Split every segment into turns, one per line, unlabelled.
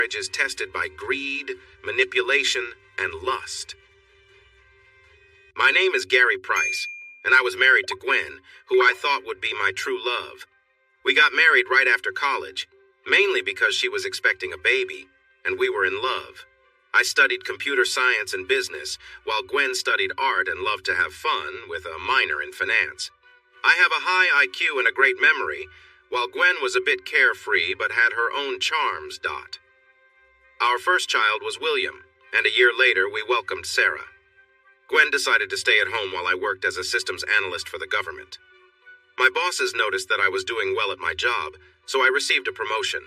marriage is tested by greed, manipulation, and lust. My name is Gary Price, and I was married to Gwen, who I thought would be my true love. We got married right after college, mainly because she was expecting a baby, and we were in love. I studied computer science and business, while Gwen studied art and loved to have fun with a minor in finance. I have a high IQ and a great memory, while Gwen was a bit carefree but had her own charms. Our first child was William, and a year later we welcomed Sarah. Gwen decided to stay at home while I worked as a systems analyst for the government. My bosses noticed that I was doing well at my job, so I received a promotion.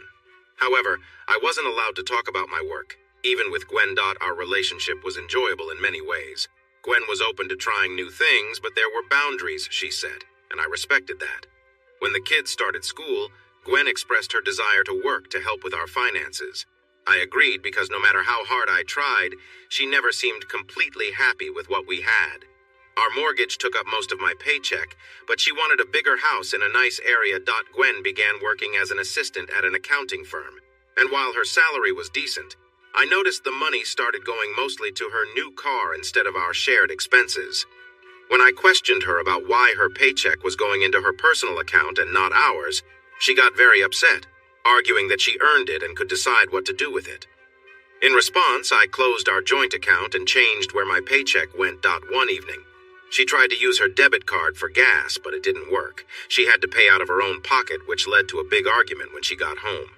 However, I wasn't allowed to talk about my work. Even with Gwen, our relationship was enjoyable in many ways. Gwen was open to trying new things, but there were boundaries, she said, and I respected that. When the kids started school, Gwen expressed her desire to work to help with our finances. I agreed because no matter how hard I tried, she never seemed completely happy with what we had. Our mortgage took up most of my paycheck, but she wanted a bigger house in a nice area. Gwen began working as an assistant at an accounting firm, and while her salary was decent, I noticed the money started going mostly to her new car instead of our shared expenses. When I questioned her about why her paycheck was going into her personal account and not ours, she got very upset, arguing that she earned it and could decide what to do with it. In response, I closed our joint account and changed where my paycheck went. One evening, she tried to use her debit card for gas, but it didn't work. She had to pay out of her own pocket, which led to a big argument when she got home.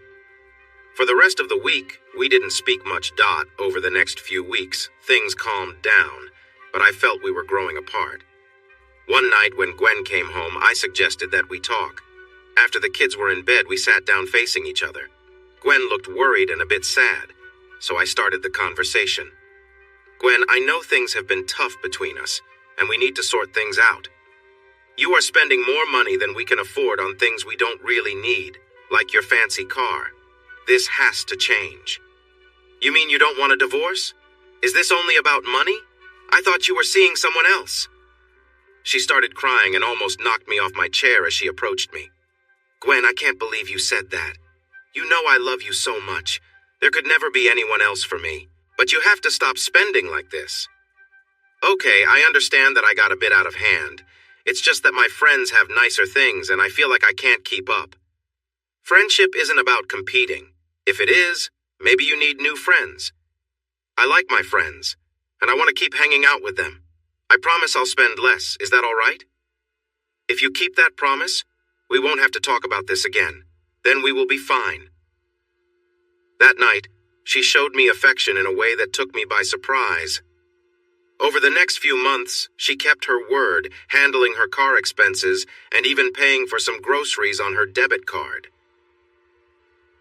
For the rest of the week, we didn't speak much. Over the next few weeks, things calmed down, but I felt we were growing apart. One night when Gwen came home, I suggested that we talk. After the kids were in bed, we sat down facing each other. Gwen looked worried and a bit sad, so I started the conversation. Gwen, I know things have been tough between us, and we need to sort things out. You are spending more money than we can afford on things we don't really need, like your fancy car. This has to change. You mean you don't want a divorce? Is this only about money? I thought you were seeing someone else. She started crying and almost knocked me off my chair as she approached me. Gwen, I can't believe you said that. You know I love you so much. There could never be anyone else for me. But you have to stop spending like this. Okay, I understand that I got a bit out of hand. It's just that my friends have nicer things and I feel like I can't keep up. Friendship isn't about competing. If it is, maybe you need new friends. I like my friends, and I want to keep hanging out with them. I promise I'll spend less. Is that all right? If you keep that promise, we won't have to talk about this again. Then we will be fine. That night, she showed me affection in a way that took me by surprise. Over the next few months, she kept her word, handling her car expenses and even paying for some groceries on her debit card.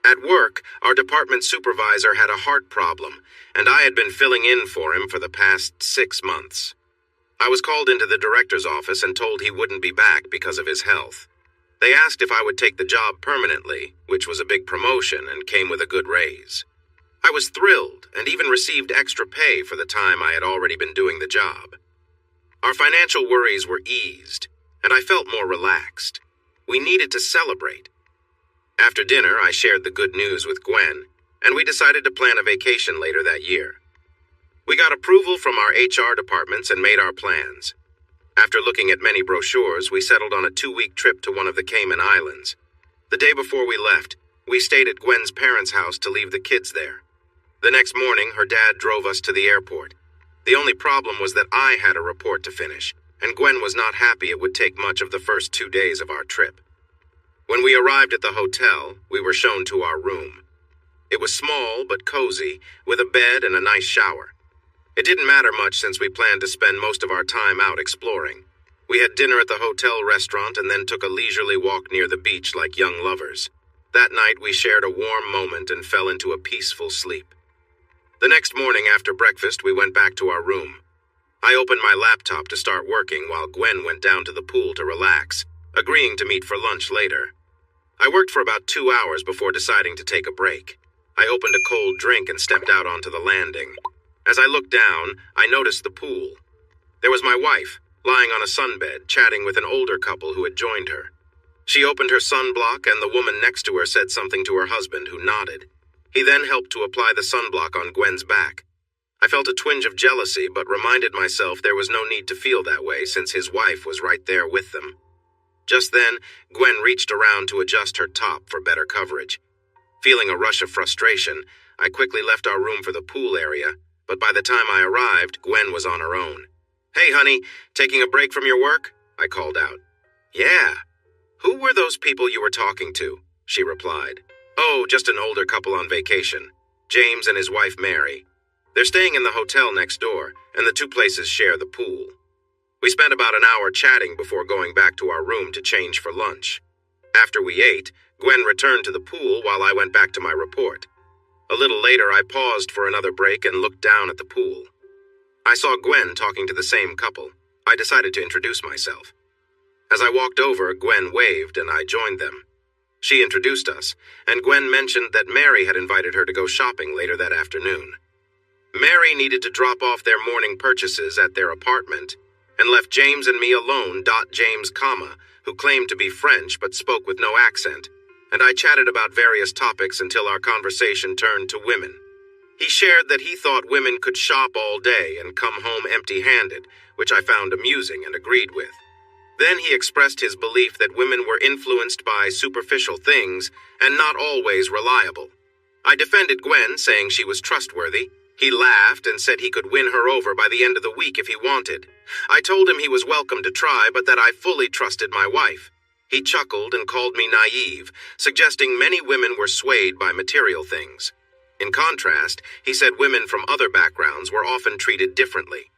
At work, our department supervisor had a heart problem, and I had been filling in for him for the past 6 months. I was called into the director's office and told he wouldn't be back because of his health. They asked if I would take the job permanently, which was a big promotion and came with a good raise. I was thrilled and even received extra pay for the time I had already been doing the job. Our financial worries were eased, and I felt more relaxed. We needed to celebrate. After dinner, I shared the good news with Gwen, and we decided to plan a vacation later that year. We got approval from our HR departments and made our plans. After looking at many brochures, we settled on a 2-week trip to one of the Cayman Islands. The day before we left, we stayed at Gwen's parents' house to leave the kids there. The next morning, her dad drove us to the airport. The only problem was that I had a report to finish, and Gwen was not happy it would take much of the first 2 days of our trip. When we arrived at the hotel, we were shown to our room. It was small but cozy, with a bed and a nice shower. It didn't matter much since we planned to spend most of our time out exploring. We had dinner at the hotel restaurant and then took a leisurely walk near the beach like young lovers. That night we shared a warm moment and fell into a peaceful sleep. The next morning after breakfast, we went back to our room. I opened my laptop to start working while Gwen went down to the pool to relax, agreeing to meet for lunch later. I worked for about 2 hours before deciding to take a break. I opened a cold drink and stepped out onto the landing. As I looked down, I noticed the pool. There was my wife, lying on a sunbed, chatting with an older couple who had joined her. She opened her sunblock and the woman next to her said something to her husband, who nodded. He then helped to apply the sunblock on Gwen's back. I felt a twinge of jealousy, but reminded myself there was no need to feel that way since his wife was right there with them. Just then, Gwen reached around to adjust her top for better coverage. Feeling a rush of frustration, I quickly left our room for the pool area, but by the time I arrived, Gwen was on her own. "Hey, honey, taking a break from your work?" I called out. "Yeah. Who were those people you were talking to?" she replied. "Oh, just an older couple on vacation. James and his wife Mary. They're staying in the hotel next door, and the two places share the pool." We spent about an hour chatting before going back to our room to change for lunch. After we ate, Gwen returned to the pool while I went back to my report. A little later, I paused for another break and looked down at the pool. I saw Gwen talking to the same couple. I decided to introduce myself. As I walked over, Gwen waved and I joined them. She introduced us, and Gwen mentioned that Mary had invited her to go shopping later that afternoon. Mary needed to drop off their morning purchases at their apartment and left James and me alone. James, who claimed to be French but spoke with no accent, and I chatted about various topics until our conversation turned to women. He shared that he thought women could shop all day and come home empty-handed, which I found amusing and agreed with. Then he expressed his belief that women were influenced by superficial things and not always reliable. I defended Gwen, saying she was trustworthy. He laughed and said he could win her over by the end of the week if he wanted. I told him he was welcome to try, but that I fully trusted my wife. He chuckled and called me naive, suggesting many women were swayed by material things. In contrast, he said women from other backgrounds were often treated differently.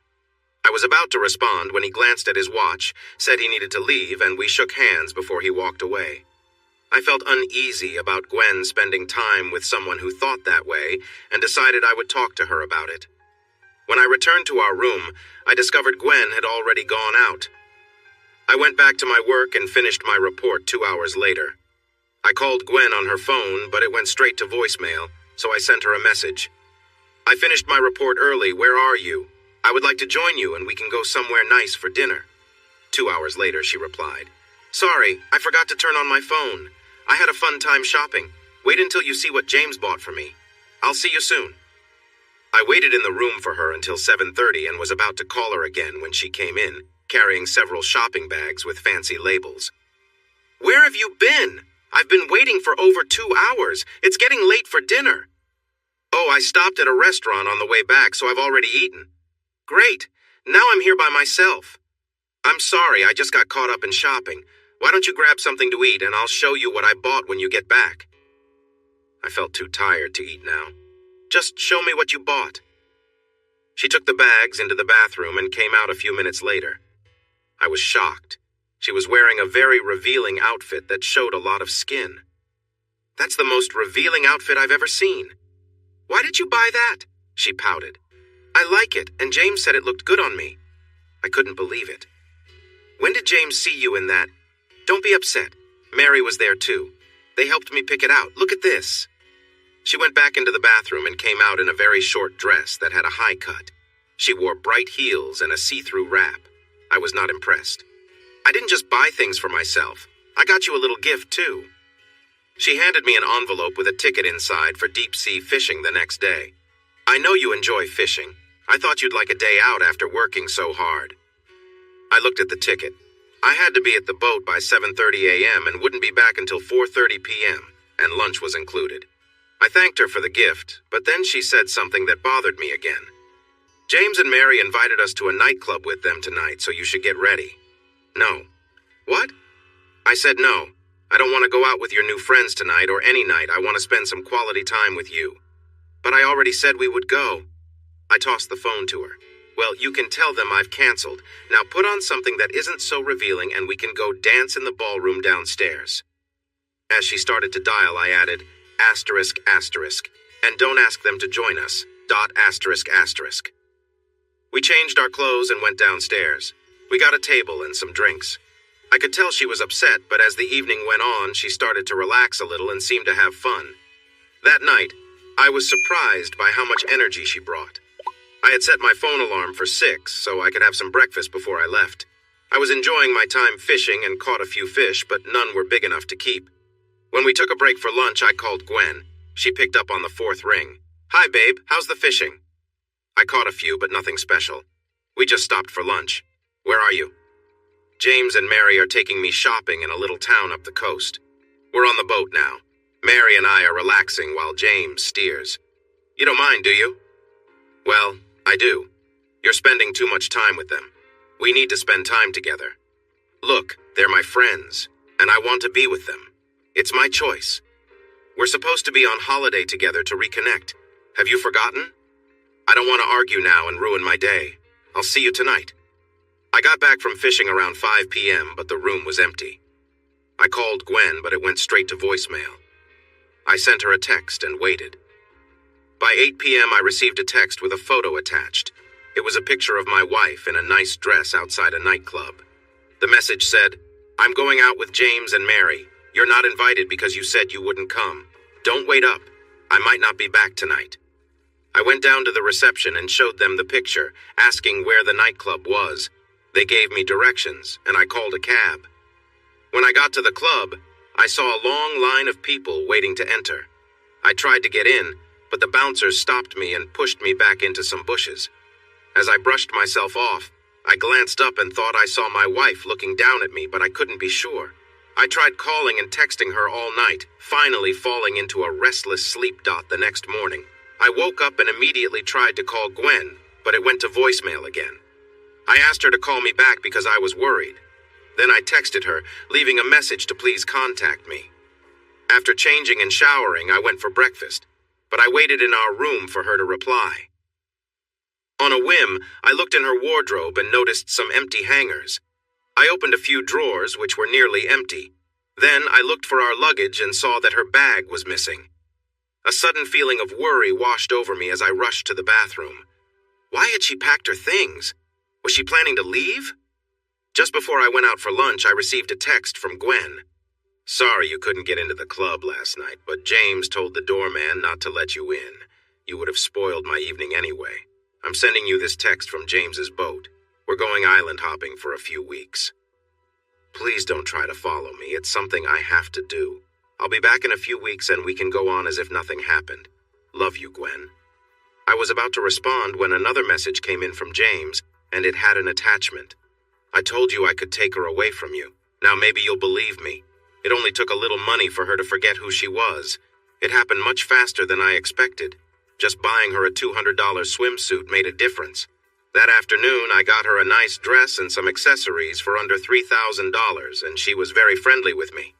I was about to respond when he glanced at his watch, said he needed to leave, and we shook hands before he walked away. I felt uneasy about Gwen spending time with someone who thought that way and decided I would talk to her about it. When I returned to our room, I discovered Gwen had already gone out. I went back to my work and finished my report 2 hours later. I called Gwen on her phone, but it went straight to voicemail, so I sent her a message. "I finished my report early. Where are you? I would like to join you and we can go somewhere nice for dinner." 2 hours later, she replied, "Sorry, I forgot to turn on my phone. I had a fun time shopping. Wait until you see what James bought for me. I'll see you soon." I waited in the room for her until 7:30 and was about to call her again when she came in, carrying several shopping bags with fancy labels. "Where have you been? I've been waiting for over 2 hours. It's getting late for dinner." "Oh, I stopped at a restaurant on the way back, so I've already eaten." "Great. Now I'm here by myself." "I'm sorry, I just got caught up in shopping. Why don't you grab something to eat and I'll show you what I bought when you get back?" I felt too tired to eat now. "Just show me what you bought." She took the bags into the bathroom and came out a few minutes later. I was shocked. She was wearing a very revealing outfit that showed a lot of skin. "That's the most revealing outfit I've ever seen." "Why did you buy that?" She pouted. "I like it, and James said it looked good on me." I couldn't believe it. "When did James see you in that?" "Don't be upset. Mary was there too. They helped me pick it out. Look at this." She went back into the bathroom and came out in a very short dress that had a high cut. She wore bright heels and a see-through wrap. I was not impressed. "I didn't just buy things for myself. I got you a little gift too." She handed me an envelope with a ticket inside for deep-sea fishing the next day. "I know you enjoy fishing. I thought you'd like a day out after working so hard." I looked at the ticket. I had to be at the boat by 7:30 a.m. and wouldn't be back until 4:30 p.m., and lunch was included. I thanked her for the gift, but then she said something that bothered me again. "James and Mary invited us to a nightclub with them tonight, so you should get ready." "No." "What?" I said no. "I don't want to go out with your new friends tonight or any night. I want to spend some quality time with you." "But I already said we would go." I tossed the phone to her. "Well, you can tell them I've canceled. Now put on something that isn't so revealing and we can go dance in the ballroom downstairs." As she started to dial, I added, ****, and don't ask them to join us, ****. We changed our clothes and went downstairs. We got a table and some drinks. I could tell she was upset, but as the evening went on, she started to relax a little and seemed to have fun. That night, I was surprised by how much energy she brought. I had set my phone alarm for 6 so I could have some breakfast before I left. I was enjoying my time fishing and caught a few fish, but none were big enough to keep. When we took a break for lunch, I called Gwen. She picked up on the fourth ring. "Hi, babe. How's the fishing?" I caught a few, but nothing special. "We just stopped for lunch. Where are you?" "James and Mary are taking me shopping in a little town up the coast. We're on the boat now. Mary and I are relaxing while James steers. You don't mind, do you?" "Well, I do. You're spending too much time with them. We need to spend time together. Look, they're my friends, and I want to be with them. It's my choice. We're supposed to be on holiday together to reconnect. Have you forgotten? I don't want to argue now and ruin my day. I'll see you tonight." I got back from fishing around 5 p.m., but the room was empty. I called Gwen, but it went straight to voicemail. I sent her a text and waited. By 8 p.m., I received a text with a photo attached. It was a picture of my wife in a nice dress outside a nightclub. The message said, "I'm going out with James and Mary. You're not invited because you said you wouldn't come. Don't wait up. I might not be back tonight." I went down to the reception and showed them the picture, asking where the nightclub was. They gave me directions, and I called a cab. When I got to the club, I saw a long line of people waiting to enter. I tried to get in, but the bouncers stopped me and pushed me back into some bushes. As I brushed myself off, I glanced up and thought I saw my wife looking down at me, but I couldn't be sure. I tried calling and texting her all night, finally falling into a restless sleep dot the next morning. I woke up and immediately tried to call Gwen, but it went to voicemail again. I asked her to call me back because I was worried. Then I texted her, leaving a message to please contact me. After changing and showering, I went for breakfast, but I waited in our room for her to reply. On a whim, I looked in her wardrobe and noticed some empty hangers. I opened a few drawers, which were nearly empty. Then I looked for our luggage and saw that her bag was missing. A sudden feeling of worry washed over me as I rushed to the bathroom. Why had she packed her things? Was she planning to leave? Just before I went out for lunch, I received a text from Gwen. "Sorry you couldn't get into the club last night, but James told the doorman not to let you in. You would have spoiled my evening anyway. I'm sending you this text from James's boat. We're going island hopping for a few weeks. Please don't try to follow me. It's something I have to do. I'll be back in a few weeks and we can go on as if nothing happened. Love you, Gwen." I was about to respond when another message came in from James, and it had an attachment. "I told you I could take her away from you. Now maybe you'll believe me. It only took a little money for her to forget who she was. It happened much faster than I expected. Just buying her a $200 swimsuit made a difference. That afternoon, I got her a nice dress and some accessories for under $3,000, and she was very friendly with me.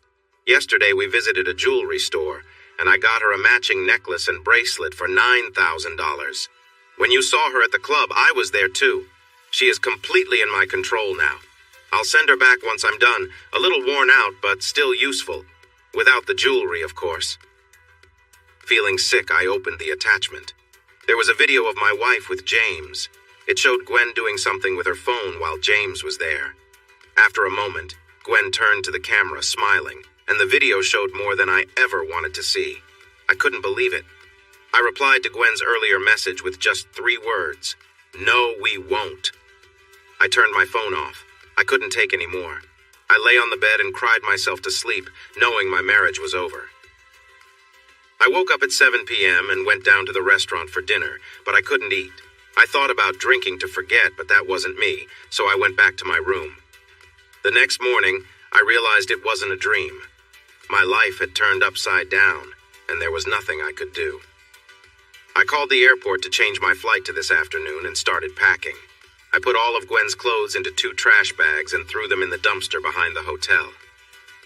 Yesterday, we visited a jewelry store, and I got her a matching necklace and bracelet for $9,000. When you saw her at the club, I was there too. She is completely in my control now. I'll send her back once I'm done, a little worn out, but still useful. Without the jewelry, of course." Feeling sick, I opened the attachment. There was a video of my wife with James. It showed Gwen doing something with her phone while James was there. After a moment, Gwen turned to the camera, smiling, and the video showed more than I ever wanted to see. I couldn't believe it. I replied to Gwen's earlier message with just 3 words. "No, we won't." I turned my phone off. I couldn't take any more. I lay on the bed and cried myself to sleep, knowing my marriage was over. I woke up at 7 p.m. and went down to the restaurant for dinner, but I couldn't eat. I thought about drinking to forget, but that wasn't me, so I went back to my room. The next morning, I realized it wasn't a dream. My life had turned upside down, and there was nothing I could do. I called the airport to change my flight to this afternoon and started packing. I put all of Gwen's clothes into 2 trash bags and threw them in the dumpster behind the hotel.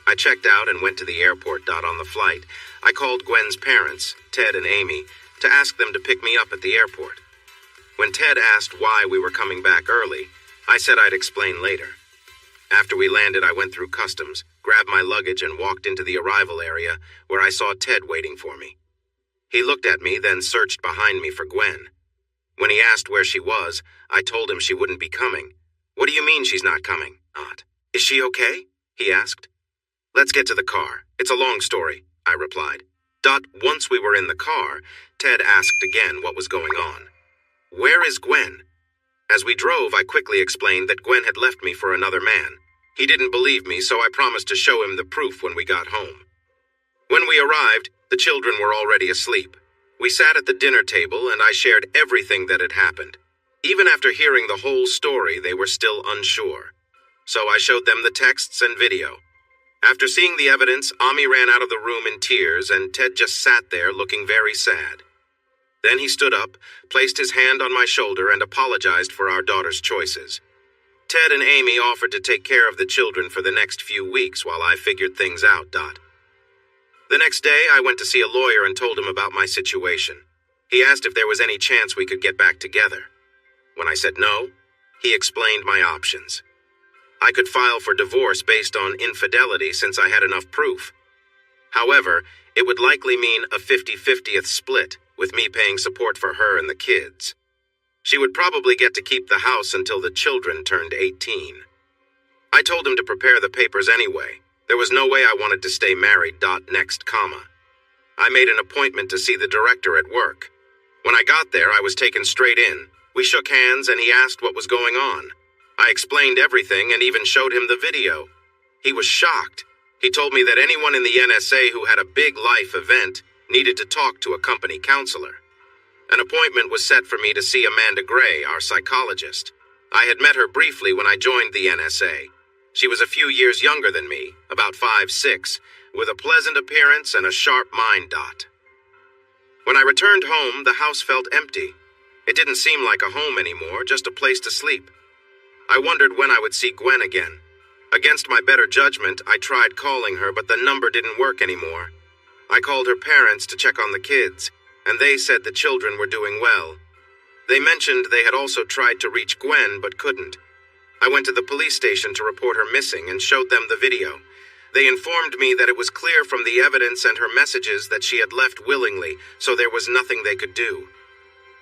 I checked out and went to the airport. On the flight, I called Gwen's parents, Ted and Amy, to ask them to pick me up at the airport. When Ted asked why we were coming back early, I said I'd explain later. After we landed, I went through customs, grabbed my luggage, and walked into the arrival area, where I saw Ted waiting for me. He looked at me, then searched behind me for Gwen. When he asked where she was, I told him she wouldn't be coming. "What do you mean she's not coming, Aunt? Is she okay?" he asked. "Let's get to the car. It's a long story," I replied. Once we were in the car, Ted asked again what was going on. "Where is Gwen?" As we drove, I quickly explained that Gwen had left me for another man. He didn't believe me, so I promised to show him the proof when we got home. When we arrived, the children were already asleep. We sat at the dinner table and I shared everything that had happened. Even after hearing the whole story, they were still unsure. So I showed them the texts and video. After seeing the evidence, Ami ran out of the room in tears and Ted just sat there looking very sad. Then he stood up, placed his hand on my shoulder and apologized for our daughter's choices. Ted and Amy offered to take care of the children for the next few weeks while I figured things out. The next day, I went to see a lawyer and told him about my situation. He asked if there was any chance we could get back together. When I said no, he explained my options. I could file for divorce based on infidelity since I had enough proof. However, it would likely mean a 50-50th split, with me paying support for her and the kids. She would probably get to keep the house until the children turned 18. I told him to prepare the papers anyway. There was no way I wanted to stay married. Next, comma. I made an appointment to see the director at work. When I got there, I was taken straight in. We shook hands and he asked what was going on. I explained everything and even showed him the video. He was shocked. He told me that anyone in the NSA who had a big life event needed to talk to a company counselor. An appointment was set for me to see Amanda Gray, our psychologist. I had met her briefly when I joined the NSA. She was a few years younger than me, about 5'6", with a pleasant appearance and a sharp mind. When I returned home, the house felt empty. It didn't seem like a home anymore, just a place to sleep. I wondered when I would see Gwen again. Against my better judgment, I tried calling her, but the number didn't work anymore. I called her parents to check on the kids, and they said the children were doing well. They mentioned they had also tried to reach Gwen, but couldn't. I went to the police station to report her missing and showed them the video. They informed me that it was clear from the evidence and her messages that she had left willingly, so there was nothing they could do.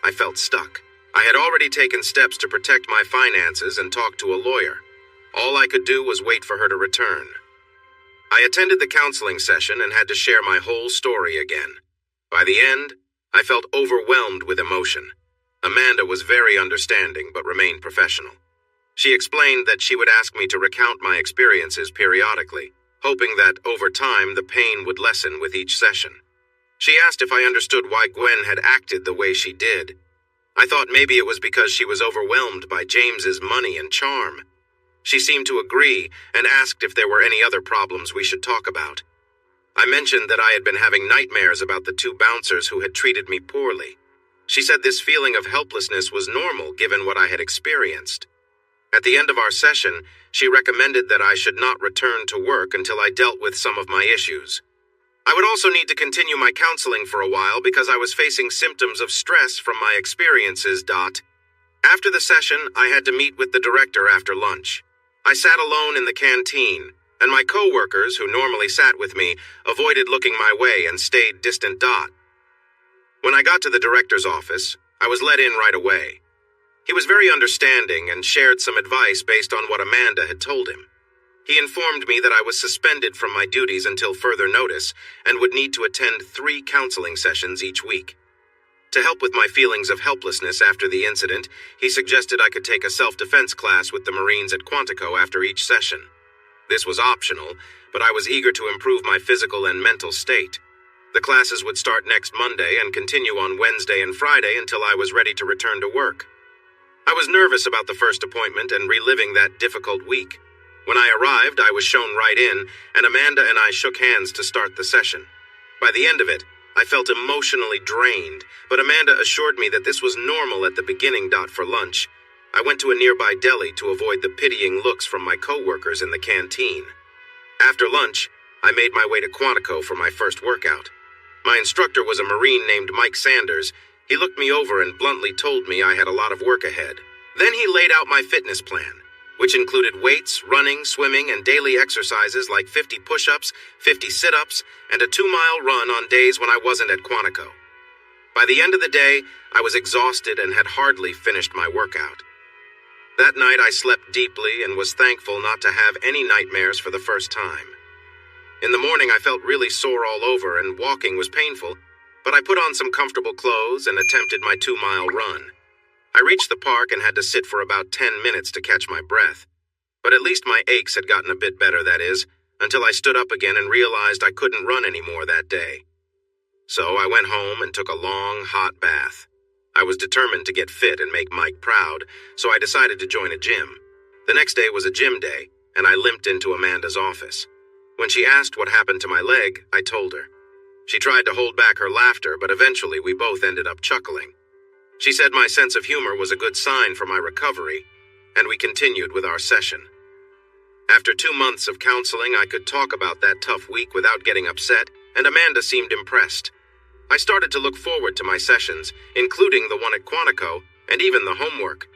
I felt stuck. I had already taken steps to protect my finances and talked to a lawyer. All I could do was wait for her to return. I attended the counseling session and had to share my whole story again. By the end, I felt overwhelmed with emotion. Amanda was very understanding but remained professional. She explained that she would ask me to recount my experiences periodically, hoping that over time the pain would lessen with each session. She asked if I understood why Gwen had acted the way she did. I thought maybe it was because she was overwhelmed by James's money and charm. She seemed to agree and asked if there were any other problems we should talk about. I mentioned that I had been having nightmares about the two bouncers who had treated me poorly. She said this feeling of helplessness was normal given what I had experienced. At the end of our session, she recommended that I should not return to work until I dealt with some of my issues. I would also need to continue my counseling for a while because I was facing symptoms of stress from my experiences. After the session, I had to meet with the director after lunch. I sat alone in the canteen, and my co-workers, who normally sat with me, avoided looking my way and stayed distant. When I got to the director's office, I was let in right away. He was very understanding and shared some advice based on what Amanda had told him. He informed me that I was suspended from my duties until further notice and would need to attend 3 counseling sessions each week. To help with my feelings of helplessness after the incident, he suggested I could take a self-defense class with the Marines at Quantico after each session. This was optional, but I was eager to improve my physical and mental state. The classes would start next Monday and continue on Wednesday and Friday until I was ready to return to work. I was nervous about the first appointment and reliving that difficult week. When I arrived, I was shown right in, and Amanda and I shook hands to start the session. By the end of it, I felt emotionally drained, but Amanda assured me that this was normal at the beginning. For lunch, I went to a nearby deli to avoid the pitying looks from my co-workers in the canteen. After lunch, I made my way to Quantico for my first workout. My instructor was a Marine named Mike Sanders. He looked me over and bluntly told me I had a lot of work ahead. Then he laid out my fitness plan, which included weights, running, swimming, and daily exercises like 50 push-ups, 50 sit-ups, and a 2-mile run on days when I wasn't at Quantico. By the end of the day, I was exhausted and had hardly finished my workout. That night I slept deeply and was thankful not to have any nightmares for the first time. In the morning I felt really sore all over and walking was painful, but I put on some comfortable clothes and attempted my 2-mile run. I reached the park and had to sit for about 10 minutes to catch my breath. But at least my aches had gotten a bit better, that is. until I stood up again and realized I couldn't run anymore that day. So I went home and took a long, hot bath. I was determined to get fit and make Mike proud, so I decided to join a gym. The next day was a gym day, and I limped into Amanda's office. When she asked what happened to my leg, I told her. She tried to hold back her laughter, but eventually we both ended up chuckling. She said my sense of humor was a good sign for my recovery, and we continued with our session. After 2 months of counseling, I could talk about that tough week without getting upset, and Amanda seemed impressed. I started to look forward to my sessions, including the one at Quantico, and even the homework.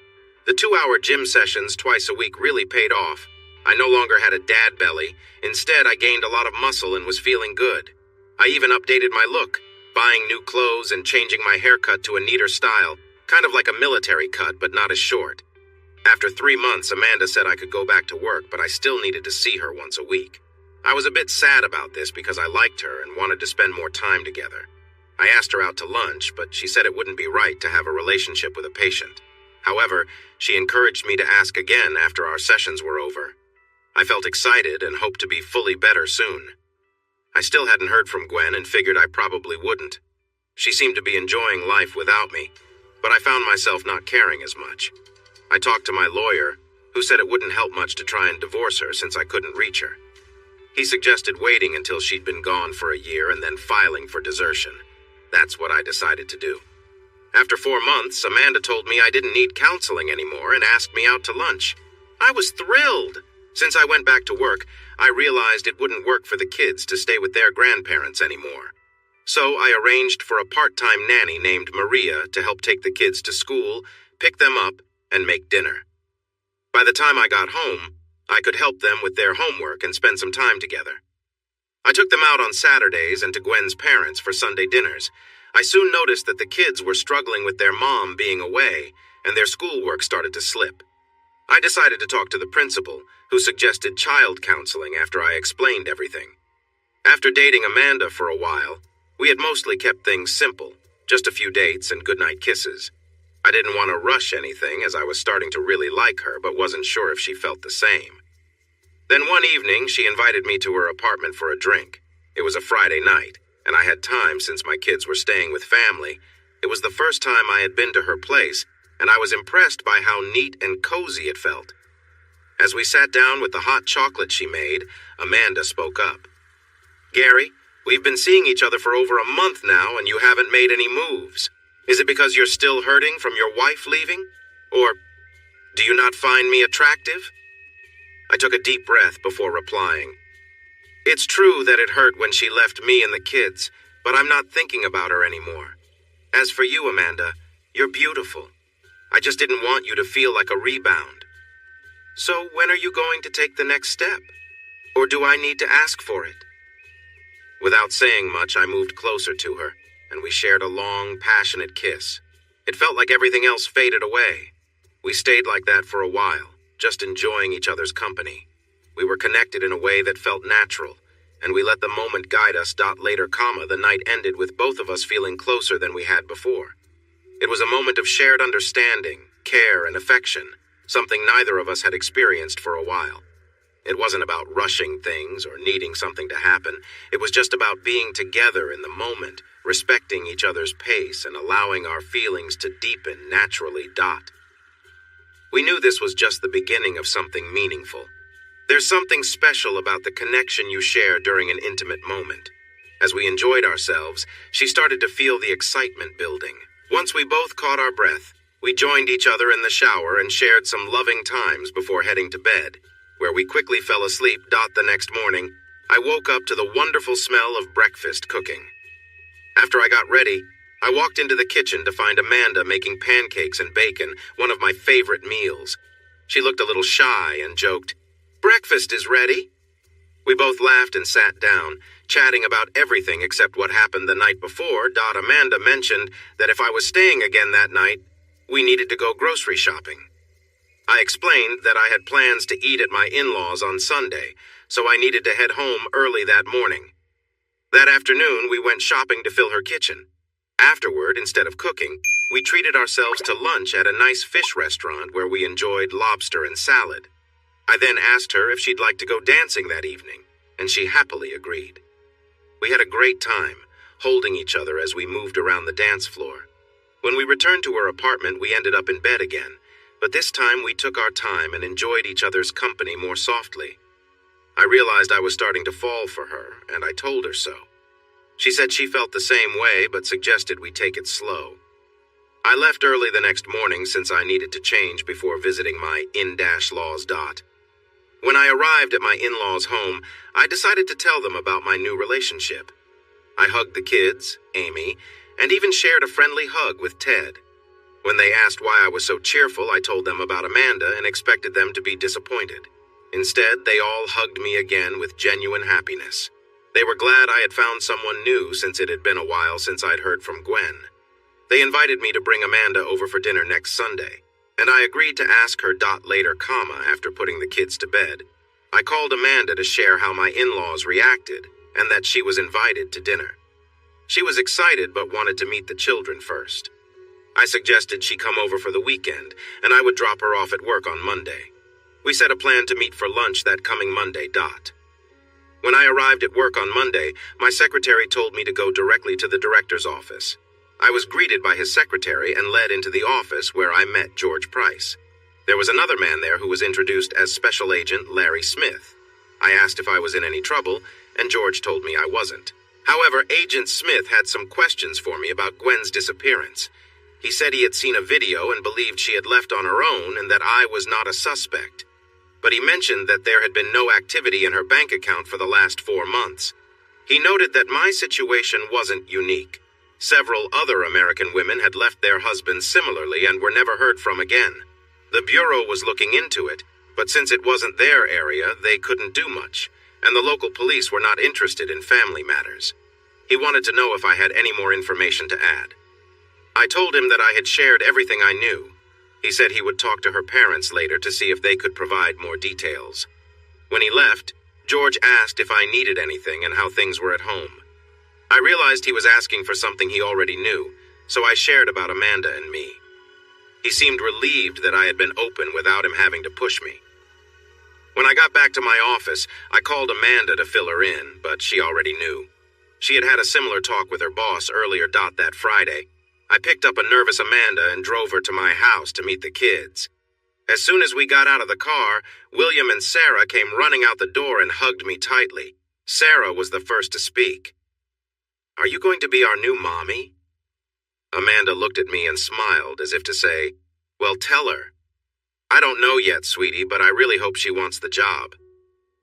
The 2-hour gym sessions twice a week really paid off. I no longer had a dad belly. Instead, I gained a lot of muscle and was feeling good. I even updated my look, buying new clothes and changing my haircut to a neater style, kind of like a military cut, but not as short. After 3 months, Amanda said I could go back to work, but I still needed to see her once a week. I was a bit sad about this because I liked her and wanted to spend more time together. I asked her out to lunch, but she said it wouldn't be right to have a relationship with a patient. However, she encouraged me to ask again after our sessions were over. I felt excited and hoped to be fully better soon. I still hadn't heard from Gwen and figured I probably wouldn't. She seemed to be enjoying life without me, but I found myself not caring as much. I talked to my lawyer, who said it wouldn't help much to try and divorce her since I couldn't reach her. He suggested waiting until she'd been gone for a year and then filing for desertion. That's what I decided to do. After 4 months, Amanda told me I didn't need counseling anymore and asked me out to lunch. I was thrilled. Since I went back to work, I realized it wouldn't work for the kids to stay with their grandparents anymore. So I arranged for a part-time nanny named Maria to help take the kids to school, pick them up, and make dinner. By the time I got home, I could help them with their homework and spend some time together. I took them out on Saturdays and to Gwen's parents for Sunday dinners. I soon noticed that the kids were struggling with their mom being away, and their schoolwork started to slip. I decided to talk to the principal, who suggested child counseling after I explained everything. After dating Amanda for a while, we had mostly kept things simple, just a few dates and goodnight kisses. I didn't want to rush anything as I was starting to really like her, but wasn't sure if she felt the same. Then one evening, she invited me to her apartment for a drink. It was a Friday night, and I had time since my kids were staying with family. It was the first time I had been to her place, and I was impressed by how neat and cozy it felt. As we sat down with the hot chocolate she made, Amanda spoke up. "Gary, we've been seeing each other for over a month now, and you haven't made any moves. Is it because you're still hurting from your wife leaving? Or do you not find me attractive?" I took a deep breath before replying. "It's true that it hurt when she left me and the kids, but I'm not thinking about her anymore. As for you, Amanda, you're beautiful. I just didn't want you to feel like a rebound. So when are you going to take the next step? Or do I need to ask for it?" Without saying much, I moved closer to her, and we shared a long, passionate kiss. It felt like everything else faded away. We stayed like that for a while, just enjoying each other's company. We were connected in a way that felt natural, and we let the moment guide us. Later, the night ended with both of us feeling closer than we had before. It was a moment of shared understanding, care, and affection, something neither of us had experienced for a while. It wasn't about rushing things or needing something to happen. It was just about being together in the moment, respecting each other's pace and allowing our feelings to deepen naturally. We knew this was just the beginning of something meaningful. There's something special about the connection you share during an intimate moment. As we enjoyed ourselves, she started to feel the excitement building. Once we both caught our breath, we joined each other in the shower and shared some loving times before heading to bed, where we quickly fell asleep. The next morning, I woke up to the wonderful smell of breakfast cooking. After I got ready, I walked into the kitchen to find Amanda making pancakes and bacon, one of my favorite meals. She looked a little shy and joked, "Breakfast is ready." We both laughed and sat down, chatting about everything except what happened the night before. Amanda mentioned that if I was staying again that night, we needed to go grocery shopping. I explained that I had plans to eat at my in-laws on Sunday, so I needed to head home early that morning. That afternoon, we went shopping to fill her kitchen. Afterward, instead of cooking, we treated ourselves to lunch at a nice fish restaurant where we enjoyed lobster and salad. I then asked her if she'd like to go dancing that evening. and she happily agreed. We had a great time, holding each other as we moved around the dance floor. When we returned to her apartment, we ended up in bed again, but this time we took our time and enjoyed each other's company more softly. I realized I was starting to fall for her, and I told her so. She said she felt the same way, but suggested we take it slow. I left early the next morning since I needed to change before visiting my in-laws. When I arrived at my in-laws' home, I decided to tell them about my new relationship. I hugged the kids, Amy, and even shared a friendly hug with Ted. When they asked why I was so cheerful, I told them about Amanda and expected them to be disappointed. Instead, they all hugged me again with genuine happiness. They were glad I had found someone new since it had been a while since I'd heard from Gwen. They invited me to bring Amanda over for dinner next Sunday, and I agreed to ask her later, after putting the kids to bed. I called Amanda to share how my in-laws reacted and that she was invited to dinner. She was excited but wanted to meet the children first. I suggested she come over for the weekend, and I would drop her off at work on Monday. We set a plan to meet for lunch that coming Monday. When I arrived at work on Monday, my secretary told me to go directly to the director's office. I was greeted by his secretary and led into the office where I met George Price. There was another man there who was introduced as Special Agent Larry Smith. I asked if I was in any trouble, and George told me I wasn't. However, Agent Smith had some questions for me about Gwen's disappearance. He said he had seen a video and believed she had left on her own and that I was not a suspect. But he mentioned that there had been no activity in her bank account for the last 4 months. He noted that my situation wasn't unique. Several other American women had left their husbands similarly and were never heard from again. The Bureau was looking into it, but since it wasn't their area, they couldn't do much, and the local police were not interested in family matters. He wanted to know if I had any more information to add. I told him that I had shared everything I knew. He said he would talk to her parents later to see if they could provide more details. When he left, George asked if I needed anything and how things were at home. I realized he was asking for something he already knew, so I shared about Amanda and me. He seemed relieved that I had been open without him having to push me. When I got back to my office, I called Amanda to fill her in, but she already knew. She had had a similar talk with her boss earlier that Friday. I picked up a nervous Amanda and drove her to my house to meet the kids. As soon as we got out of the car, William and Sarah came running out the door and hugged me tightly. Sarah was the first to speak. "Are you going to be our new mommy?" Amanda looked at me and smiled as if to say, "Well, tell her." "I don't know yet, sweetie, but I really hope she wants the job."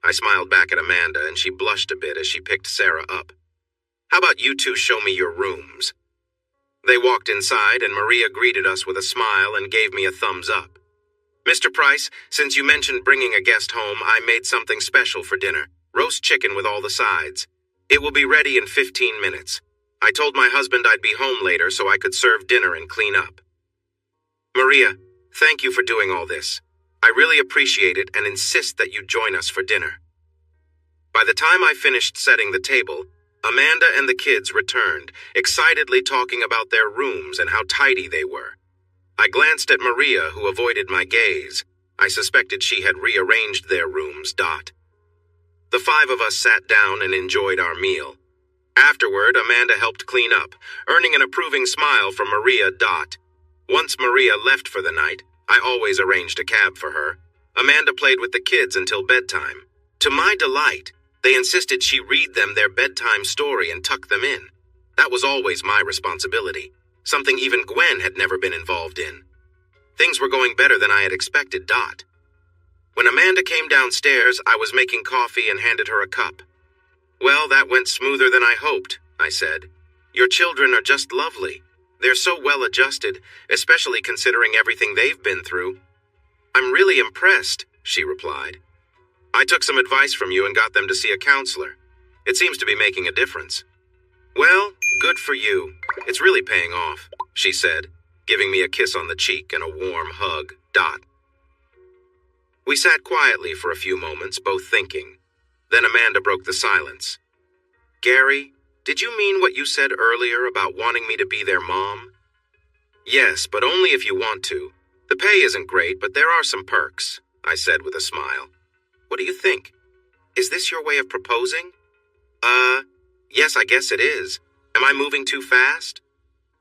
I smiled back at Amanda and she blushed a bit as she picked Sarah up. "How about you two show me your rooms?" They walked inside and Maria greeted us with a smile and gave me a thumbs up. "Mr. Price, since you mentioned bringing a guest home, I made something special for dinner. Roast chicken with all the sides. It will be ready in 15 minutes. I told my husband I'd be home later so I could serve dinner and clean up." "Maria, thank you for doing all this. I really appreciate it and insist that you join us for dinner." By the time I finished setting the table, Amanda and the kids returned, excitedly talking about their rooms and how tidy they were. I glanced at Maria, who avoided my gaze. I suspected she had rearranged their rooms. The 5 of us sat down and enjoyed our meal. Afterward, Amanda helped clean up, earning an approving smile from Maria. Once Maria left for the night, I always arranged a cab for her. Amanda played with the kids until bedtime. To my delight, they insisted she read them their bedtime story and tuck them in. That was always my responsibility, something even Gwen had never been involved in. Things were going better than I had expected. When Amanda came downstairs, I was making coffee and handed her a cup. "Well, that went smoother than I hoped," I said. "Your children are just lovely. They're so well adjusted, especially considering everything they've been through." "I'm really impressed," she replied. "I took some advice from you and got them to see a counselor. It seems to be making a difference." "Well, good for you. It's really paying off," she said, giving me a kiss on the cheek and a warm hug. We sat quietly for a few moments, both thinking. Then Amanda broke the silence. "Gary, did you mean what you said earlier about wanting me to be their mom?" "Yes, but only if you want to. The pay isn't great, but there are some perks," I said with a smile. "What do you think?" Is this your way of proposing? Yes, I guess it is. Am I moving too fast?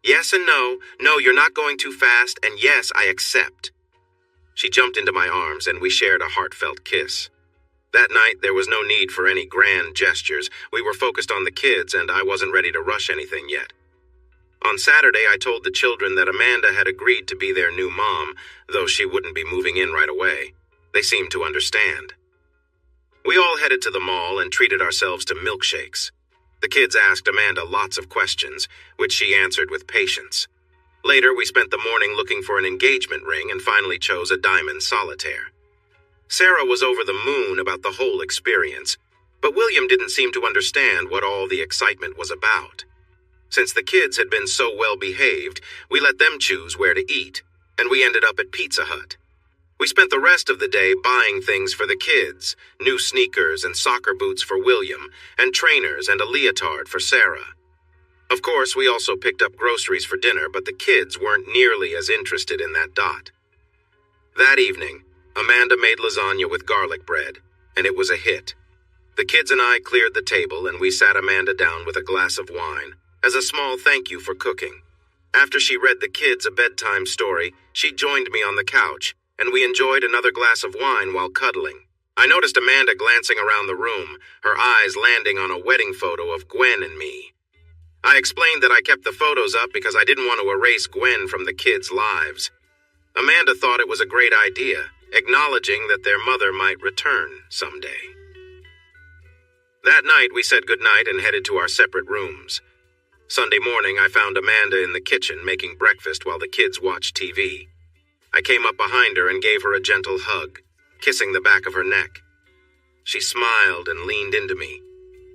Yes and no. No, you're not going too fast, and yes, I accept. She jumped into my arms, and we shared a heartfelt kiss. That night, there was no need for any grand gestures. We were focused on the kids, and I wasn't ready to rush anything yet. On Saturday, I told the children that Amanda had agreed to be their new mom, though she wouldn't be moving in right away. They seemed to understand. We all headed to the mall and treated ourselves to milkshakes. The kids asked Amanda lots of questions, which she answered with patience. Later, we spent the morning looking for an engagement ring and finally chose a diamond solitaire. Sarah was over the moon about the whole experience, but William didn't seem to understand what all the excitement was about. Since the kids had been so well behaved, we let them choose where to eat, and we ended up at Pizza Hut. We spent the rest of the day buying things for the kids, new sneakers and soccer boots for William, and trainers and a leotard for Sarah. Of course, we also picked up groceries for dinner, but the kids weren't nearly as interested in that dot. That evening, Amanda made lasagna with garlic bread, and it was a hit. The kids and I cleared the table, and we sat Amanda down with a glass of wine, as a small thank you for cooking. After she read the kids a bedtime story, she joined me on the couch, and we enjoyed another glass of wine while cuddling. I noticed Amanda glancing around the room, her eyes landing on a wedding photo of Gwen and me. I explained that I kept the photos up because I didn't want to erase Gwen from the kids' lives. Amanda thought it was a great idea, acknowledging that their mother might return someday. That night, we said goodnight and headed to our separate rooms. Sunday morning, I found Amanda in the kitchen making breakfast while the kids watched TV. I came up behind her and gave her a gentle hug, kissing the back of her neck. She smiled and leaned into me.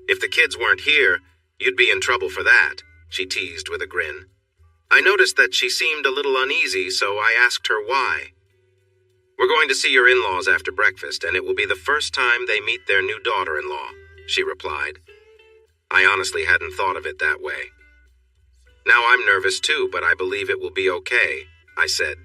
If the kids weren't here, you'd be in trouble for that, she teased with a grin. I noticed that she seemed a little uneasy, so I asked her why. We're going to see your in-laws after breakfast, and it will be the first time they meet their new daughter-in-law, she replied. I honestly hadn't thought of it that way. Now I'm nervous too, but I believe it will be okay, I said.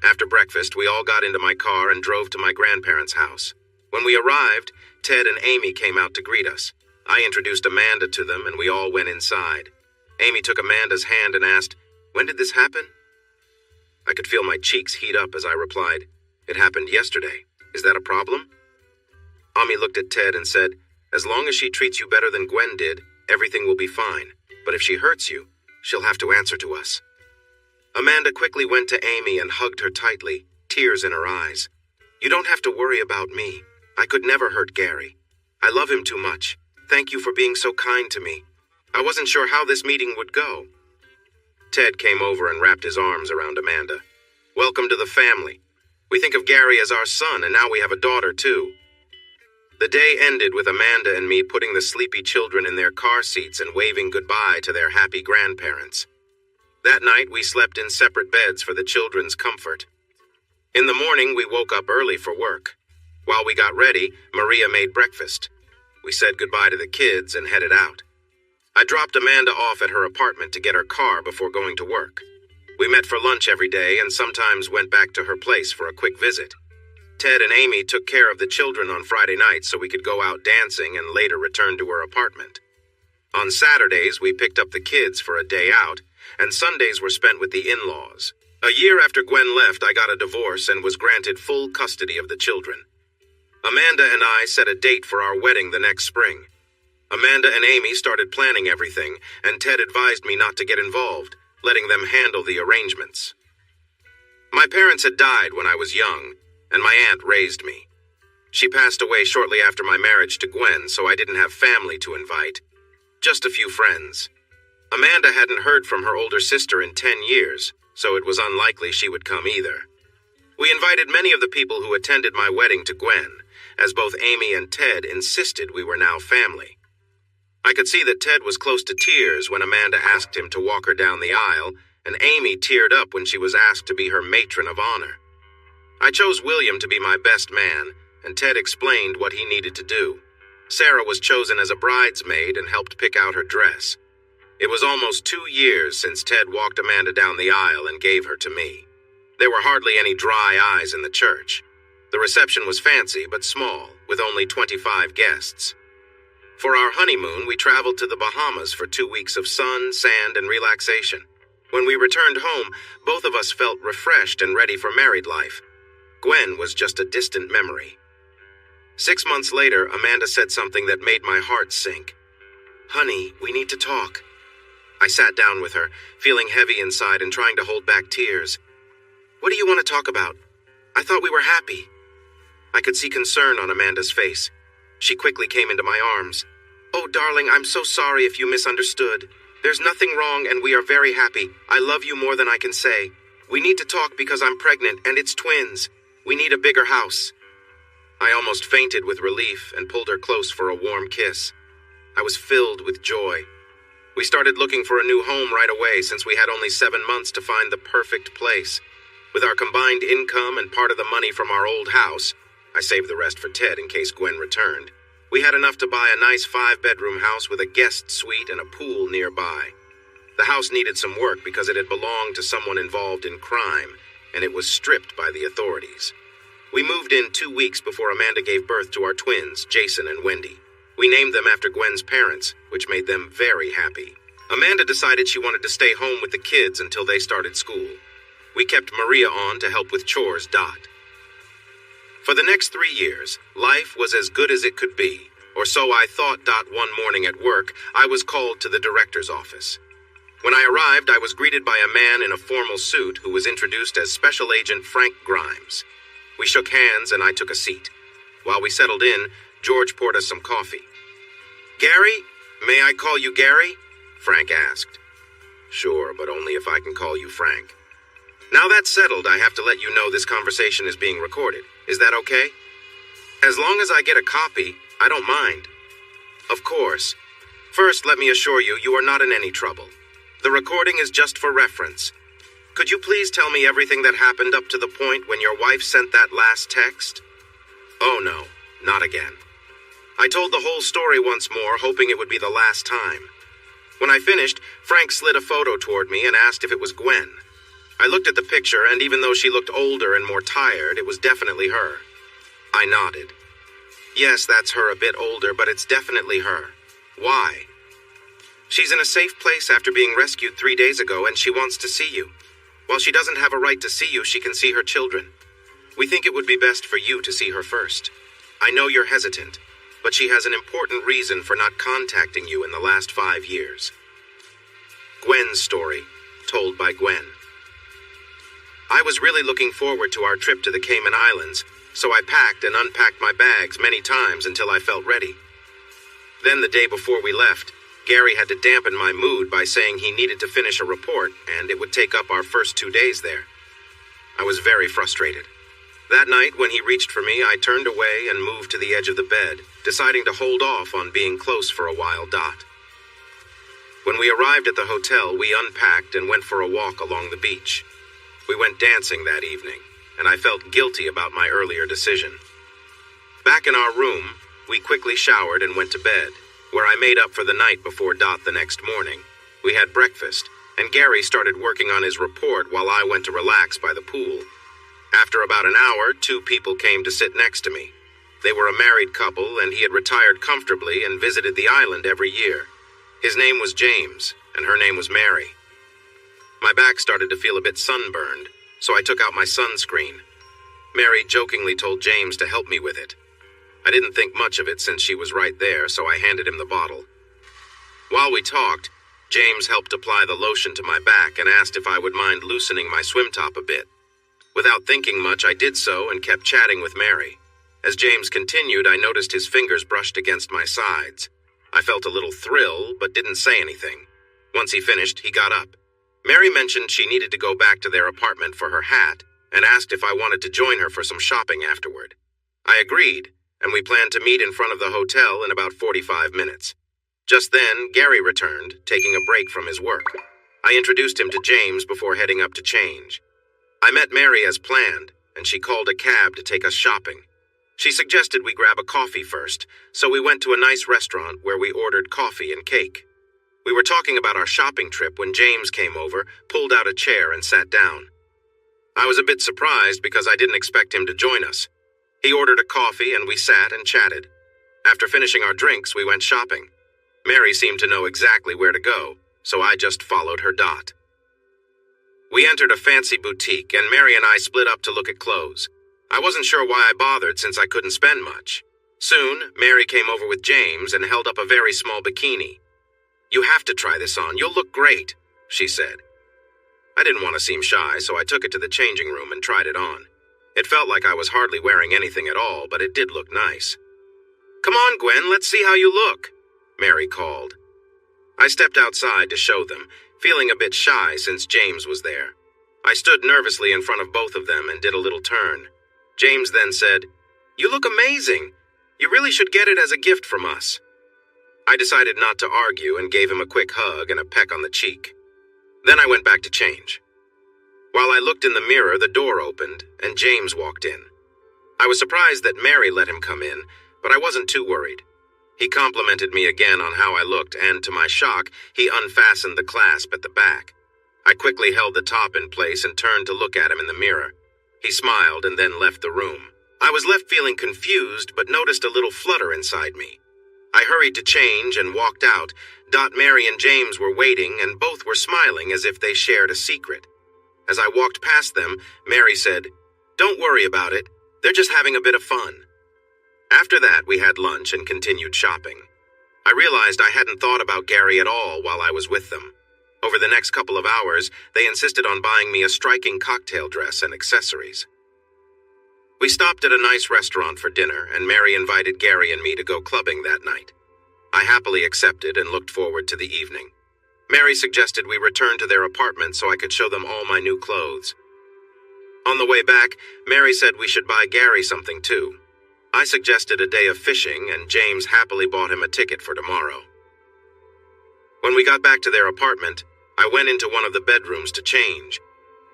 After breakfast, we all got into my car and drove to my grandparents' house. When we arrived, Ted and Amy came out to greet us. I introduced Amanda to them, and we all went inside. Amy took Amanda's hand and asked, "When did this happen?" I could feel my cheeks heat up as I replied, "It happened yesterday. Is that a problem?" Amy looked at Ted and said, "As long as she treats you better than Gwen did, everything will be fine. But if she hurts you, she'll have to answer to us." Amanda quickly went to Amy and hugged her tightly, tears in her eyes. "You don't have to worry about me. I could never hurt Gary. I love him too much. Thank you for being so kind to me. I wasn't sure how this meeting would go." Ted came over and wrapped his arms around Amanda. "Welcome to the family. We think of Gary as our son, and now we have a daughter too." The day ended with Amanda and me putting the sleepy children in their car seats and waving goodbye to their happy grandparents. That night, we slept in separate beds for the children's comfort. In the morning, we woke up early for work. While we got ready, Maria made breakfast. We said goodbye to the kids and headed out. I dropped Amanda off at her apartment to get her car before going to work. We met for lunch every day and sometimes went back to her place for a quick visit. Ted and Amy took care of the children on Friday nights so we could go out dancing and later return to her apartment. On Saturdays, we picked up the kids for a day out, and Sundays were spent with the in-laws. A year after Gwen left, I got a divorce and was granted full custody of the children. Amanda and I set a date for our wedding the next spring. Amanda and Amy started planning everything, and Ted advised me not to get involved, letting them handle the arrangements. My parents had died when I was young, and my aunt raised me. She passed away shortly after my marriage to Gwen, so I didn't have family to invite. Just a few friends. Amanda hadn't heard from her older sister in 10 years, so it was unlikely she would come either. We invited many of the people who attended my wedding to Gwen, as both Amy and Ted insisted we were now family. I could see that Ted was close to tears when Amanda asked him to walk her down the aisle, and Amy teared up when she was asked to be her matron of honor. I chose William to be my best man, and Ted explained what he needed to do. Sarah was chosen as a bridesmaid and helped pick out her dress. It was almost 2 years since Ted walked Amanda down the aisle and gave her to me. There were hardly any dry eyes in the church. The reception was fancy but small, with only 25 guests. For our honeymoon, we traveled to the Bahamas for 2 weeks of sun, sand, and relaxation. When we returned home, both of us felt refreshed and ready for married life. Gwen was just a distant memory. 6 months later, Amanda said something that made my heart sink. "Honey, we need to talk." I sat down with her, feeling heavy inside and trying to hold back tears. "What do you want to talk about? I thought we were happy." I could see concern on Amanda's face. She quickly came into my arms. "Oh, darling, I'm so sorry if you misunderstood. There's nothing wrong and we are very happy. I love you more than I can say. We need to talk because I'm pregnant and it's twins. We need a bigger house." I almost fainted with relief and pulled her close for a warm kiss. I was filled with joy. We started looking for a new home right away since we had only 7 months to find the perfect place. With our combined income and part of the money from our old house, I saved the rest for Ted in case Gwen returned, we had enough to buy a nice 5-bedroom house with a guest suite and a pool nearby. The house needed some work because it had belonged to someone involved in crime, and it was stripped by the authorities. We moved in 2 weeks before Amanda gave birth to our twins, Jason and Wendy. We named them after Gwen's parents, which made them very happy. Amanda decided she wanted to stay home with the kids until they started school. We kept Maria on to help with chores. For the next 3 years, life was as good as it could be, or so I thought. One morning at work, I was called to the director's office. When I arrived, I was greeted by a man in a formal suit who was introduced as Special Agent Frank Grimes. We shook hands and I took a seat. While we settled in, George poured us some coffee. "Gary, may I call you Gary?" Frank asked. "Sure, but only if I can call you Frank." "Now that's settled, I have to let you know this conversation is being recorded. Is that okay?" "As long as I get a copy, I don't mind." "Of course. First, let me assure you, you are not in any trouble. The recording is just for reference. Could you please tell me everything that happened up to the point when your wife sent that last text?" "Oh no, not again." I told the whole story once more, hoping it would be the last time. When I finished, Frank slid a photo toward me and asked if it was Gwen. I looked at the picture, and even though she looked older and more tired, it was definitely her. I nodded. "Yes, that's her, a bit older, but it's definitely her. Why?" "She's in a safe place after being rescued 3 days ago, and she wants to see you. While she doesn't have a right to see you, she can see her children. We think it would be best for you to see her first. I know you're hesitant, but she has an important reason for not contacting you in the last 5 years." Gwen's story, told by Gwen. I was really looking forward to our trip to the Cayman Islands, so I packed and unpacked my bags many times until I felt ready. Then the day before we left, Gary had to dampen my mood by saying he needed to finish a report and it would take up our first 2 days there. I was very frustrated. That night, when he reached for me, I turned away and moved to the edge of the bed, deciding to hold off on being close for a while. When we arrived at the hotel, we unpacked and went for a walk along the beach. We went dancing that evening, and I felt guilty about my earlier decision. Back in our room, we quickly showered and went to bed, where I made up for the night before the next morning. We had breakfast, and Gary started working on his report while I went to relax by the pool. After about an hour, 2 people came to sit next to me. They were a married couple, and he had retired comfortably and visited the island every year. His name was James, and her name was Mary. My back started to feel a bit sunburned, so I took out my sunscreen. Mary jokingly told James to help me with it. I didn't think much of it since she was right there, so I handed him the bottle. While we talked, James helped apply the lotion to my back and asked if I would mind loosening my swim top a bit. Without thinking much, I did so and kept chatting with Mary. As James continued, I noticed his fingers brushed against my sides. I felt a little thrill, but didn't say anything. Once he finished, he got up. Mary mentioned she needed to go back to their apartment for her hat and asked if I wanted to join her for some shopping afterward. I agreed, and we planned to meet in front of the hotel in about 45 minutes. Just then, Gary returned, taking a break from his work. I introduced him to James before heading up to change. I met Mary as planned, and she called a cab to take us shopping. She suggested we grab a coffee first, so we went to a nice restaurant where we ordered coffee and cake. We were talking about our shopping trip when James came over, pulled out a chair, and sat down. I was a bit surprised because I didn't expect him to join us. He ordered a coffee and we sat and chatted. After finishing our drinks, we went shopping. Mary seemed to know exactly where to go, so I just followed her dot. We entered a fancy boutique, and Mary and I split up to look at clothes. I wasn't sure why I bothered since I couldn't spend much. Soon, Mary came over with James and held up a very small bikini. "You have to try this on. You'll look great," she said. I didn't want to seem shy, so I took it to the changing room and tried it on. It felt like I was hardly wearing anything at all, but it did look nice. "Come on, Gwen, let's see how you look," Mary called. I stepped outside to show them, feeling a bit shy since James was there. I stood nervously in front of both of them and did a little turn. James then said, "You look amazing. You really should get it as a gift from us." I decided not to argue and gave him a quick hug and a peck on the cheek. Then I went back to change. While I looked in the mirror, the door opened, and James walked in. I was surprised that Mary let him come in, but I wasn't too worried. He complimented me again on how I looked, and to my shock, he unfastened the clasp at the back. I quickly held the top in place and turned to look at him in the mirror. He smiled and then left the room. I was left feeling confused, but noticed a little flutter inside me. I hurried to change and walked out. Mary and James were waiting, and both were smiling as if they shared a secret. As I walked past them, Mary said, "Don't worry about it. They're just having a bit of fun." After that, we had lunch and continued shopping. I realized I hadn't thought about Gary at all while I was with them. Over the next couple of hours, they insisted on buying me a striking cocktail dress and accessories. We stopped at a nice restaurant for dinner, and Mary invited Gary and me to go clubbing that night. I happily accepted and looked forward to the evening. Mary suggested we return to their apartment so I could show them all my new clothes. On the way back, Mary said we should buy Gary something too. I suggested a day of fishing, and James happily bought him a ticket for tomorrow. When we got back to their apartment, I went into one of the bedrooms to change.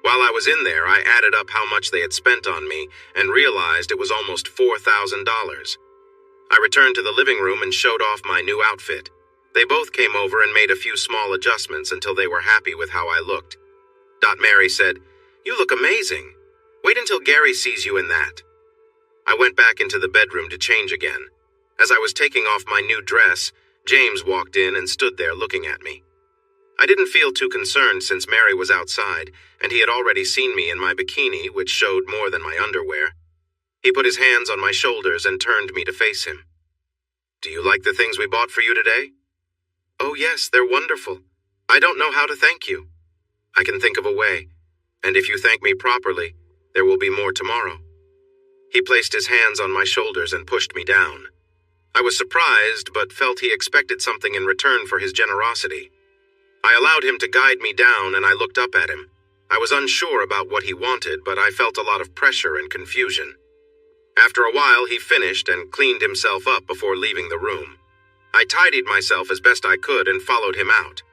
While I was in there, I added up how much they had spent on me and realized it was almost $4,000. I returned to the living room and showed off my new outfit. They both came over and made a few small adjustments until they were happy with how I looked. Mary said, "You look amazing. Wait until Gary sees you in that." I went back into the bedroom to change again. As I was taking off my new dress, James walked in and stood there looking at me. I didn't feel too concerned since Mary was outside, and he had already seen me in my bikini, which showed more than my underwear. He put his hands on my shoulders and turned me to face him. "Do you like the things we bought for you today?" "Oh yes, they're wonderful. I don't know how to thank you." "I can think of a way, and if you thank me properly, there will be more tomorrow." He placed his hands on my shoulders and pushed me down. I was surprised, but felt he expected something in return for his generosity. I allowed him to guide me down, and I looked up at him. I was unsure about what he wanted, but I felt a lot of pressure and confusion. After a while, he finished and cleaned himself up before leaving the room. I tidied myself as best I could and followed him out.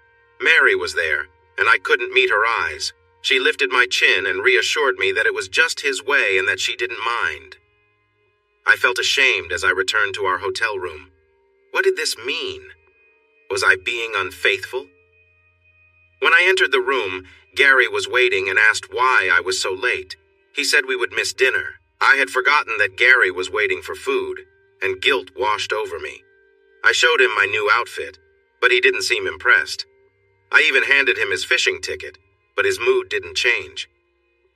Mary was there, and I couldn't meet her eyes. She lifted my chin and reassured me that it was just his way and that she didn't mind. I felt ashamed as I returned to our hotel room. What did this mean? Was I being unfaithful? When I entered the room, Gary was waiting and asked why I was so late. He said we would miss dinner. I had forgotten that Gary was waiting for food, and guilt washed over me. I showed him my new outfit, but he didn't seem impressed. I even handed him his fishing ticket, but his mood didn't change.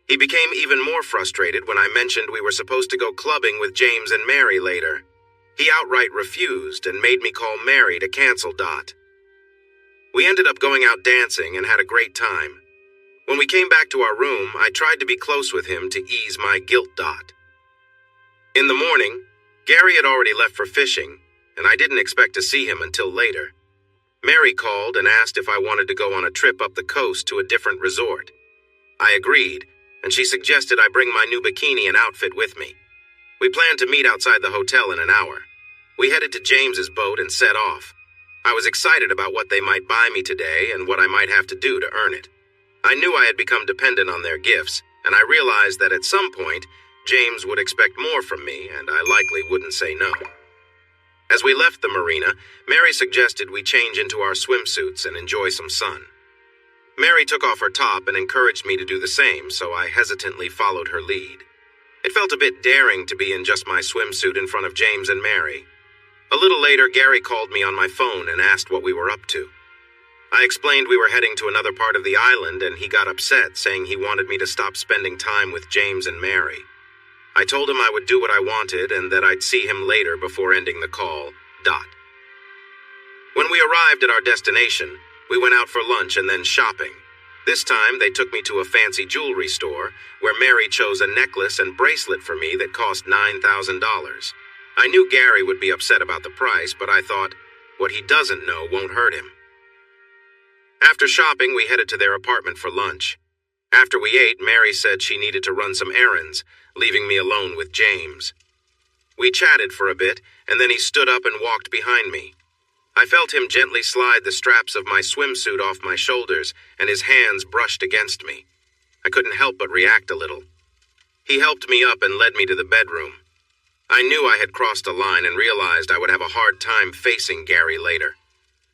He became even more frustrated when I mentioned we were supposed to go clubbing with James and Mary later. He outright refused and made me call Mary to cancel Dot. We ended up going out dancing and had a great time. When we came back to our room, I tried to be close with him to ease my guilt. In the morning, Gary had already left for fishing, and I didn't expect to see him until later. Mary called and asked if I wanted to go on a trip up the coast to a different resort. I agreed, and she suggested I bring my new bikini and outfit with me. We planned to meet outside the hotel in an hour. We headed to James's boat and set off. I was excited about what they might buy me today and what I might have to do to earn it. I knew I had become dependent on their gifts, and I realized that at some point, James would expect more from me, and I likely wouldn't say no. As we left the marina, Mary suggested we change into our swimsuits and enjoy some sun. Mary took off her top and encouraged me to do the same, so I hesitantly followed her lead. It felt a bit daring to be in just my swimsuit in front of James and Mary. A little later, Gary called me on my phone and asked what we were up to. I explained we were heading to another part of the island, and he got upset, saying he wanted me to stop spending time with James and Mary. I told him I would do what I wanted and that I'd see him later before ending the call. When we arrived at our destination, we went out for lunch and then shopping. This time, they took me to a fancy jewelry store where Mary chose a necklace and bracelet for me that cost $9,000. I knew Gary would be upset about the price, but I thought, what he doesn't know won't hurt him. After shopping, we headed to their apartment for lunch. After we ate, Mary said she needed to run some errands, leaving me alone with James. We chatted for a bit, and then he stood up and walked behind me. I felt him gently slide the straps of my swimsuit off my shoulders, and his hands brushed against me. I couldn't help but react a little. He helped me up and led me to the bedroom. I knew I had crossed a line and realized I would have a hard time facing Gary later.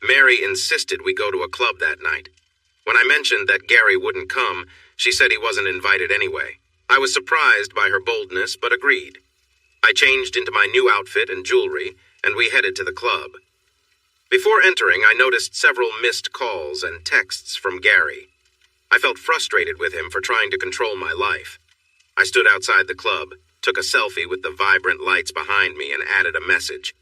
Mary insisted we go to a club that night. When I mentioned that Gary wouldn't come, she said he wasn't invited anyway. I was surprised by her boldness, but agreed. I changed into my new outfit and jewelry, and we headed to the club. Before entering, I noticed several missed calls and texts from Gary. I felt frustrated with him for trying to control my life. I stood outside the club, took a selfie with the vibrant lights behind me, and added a message.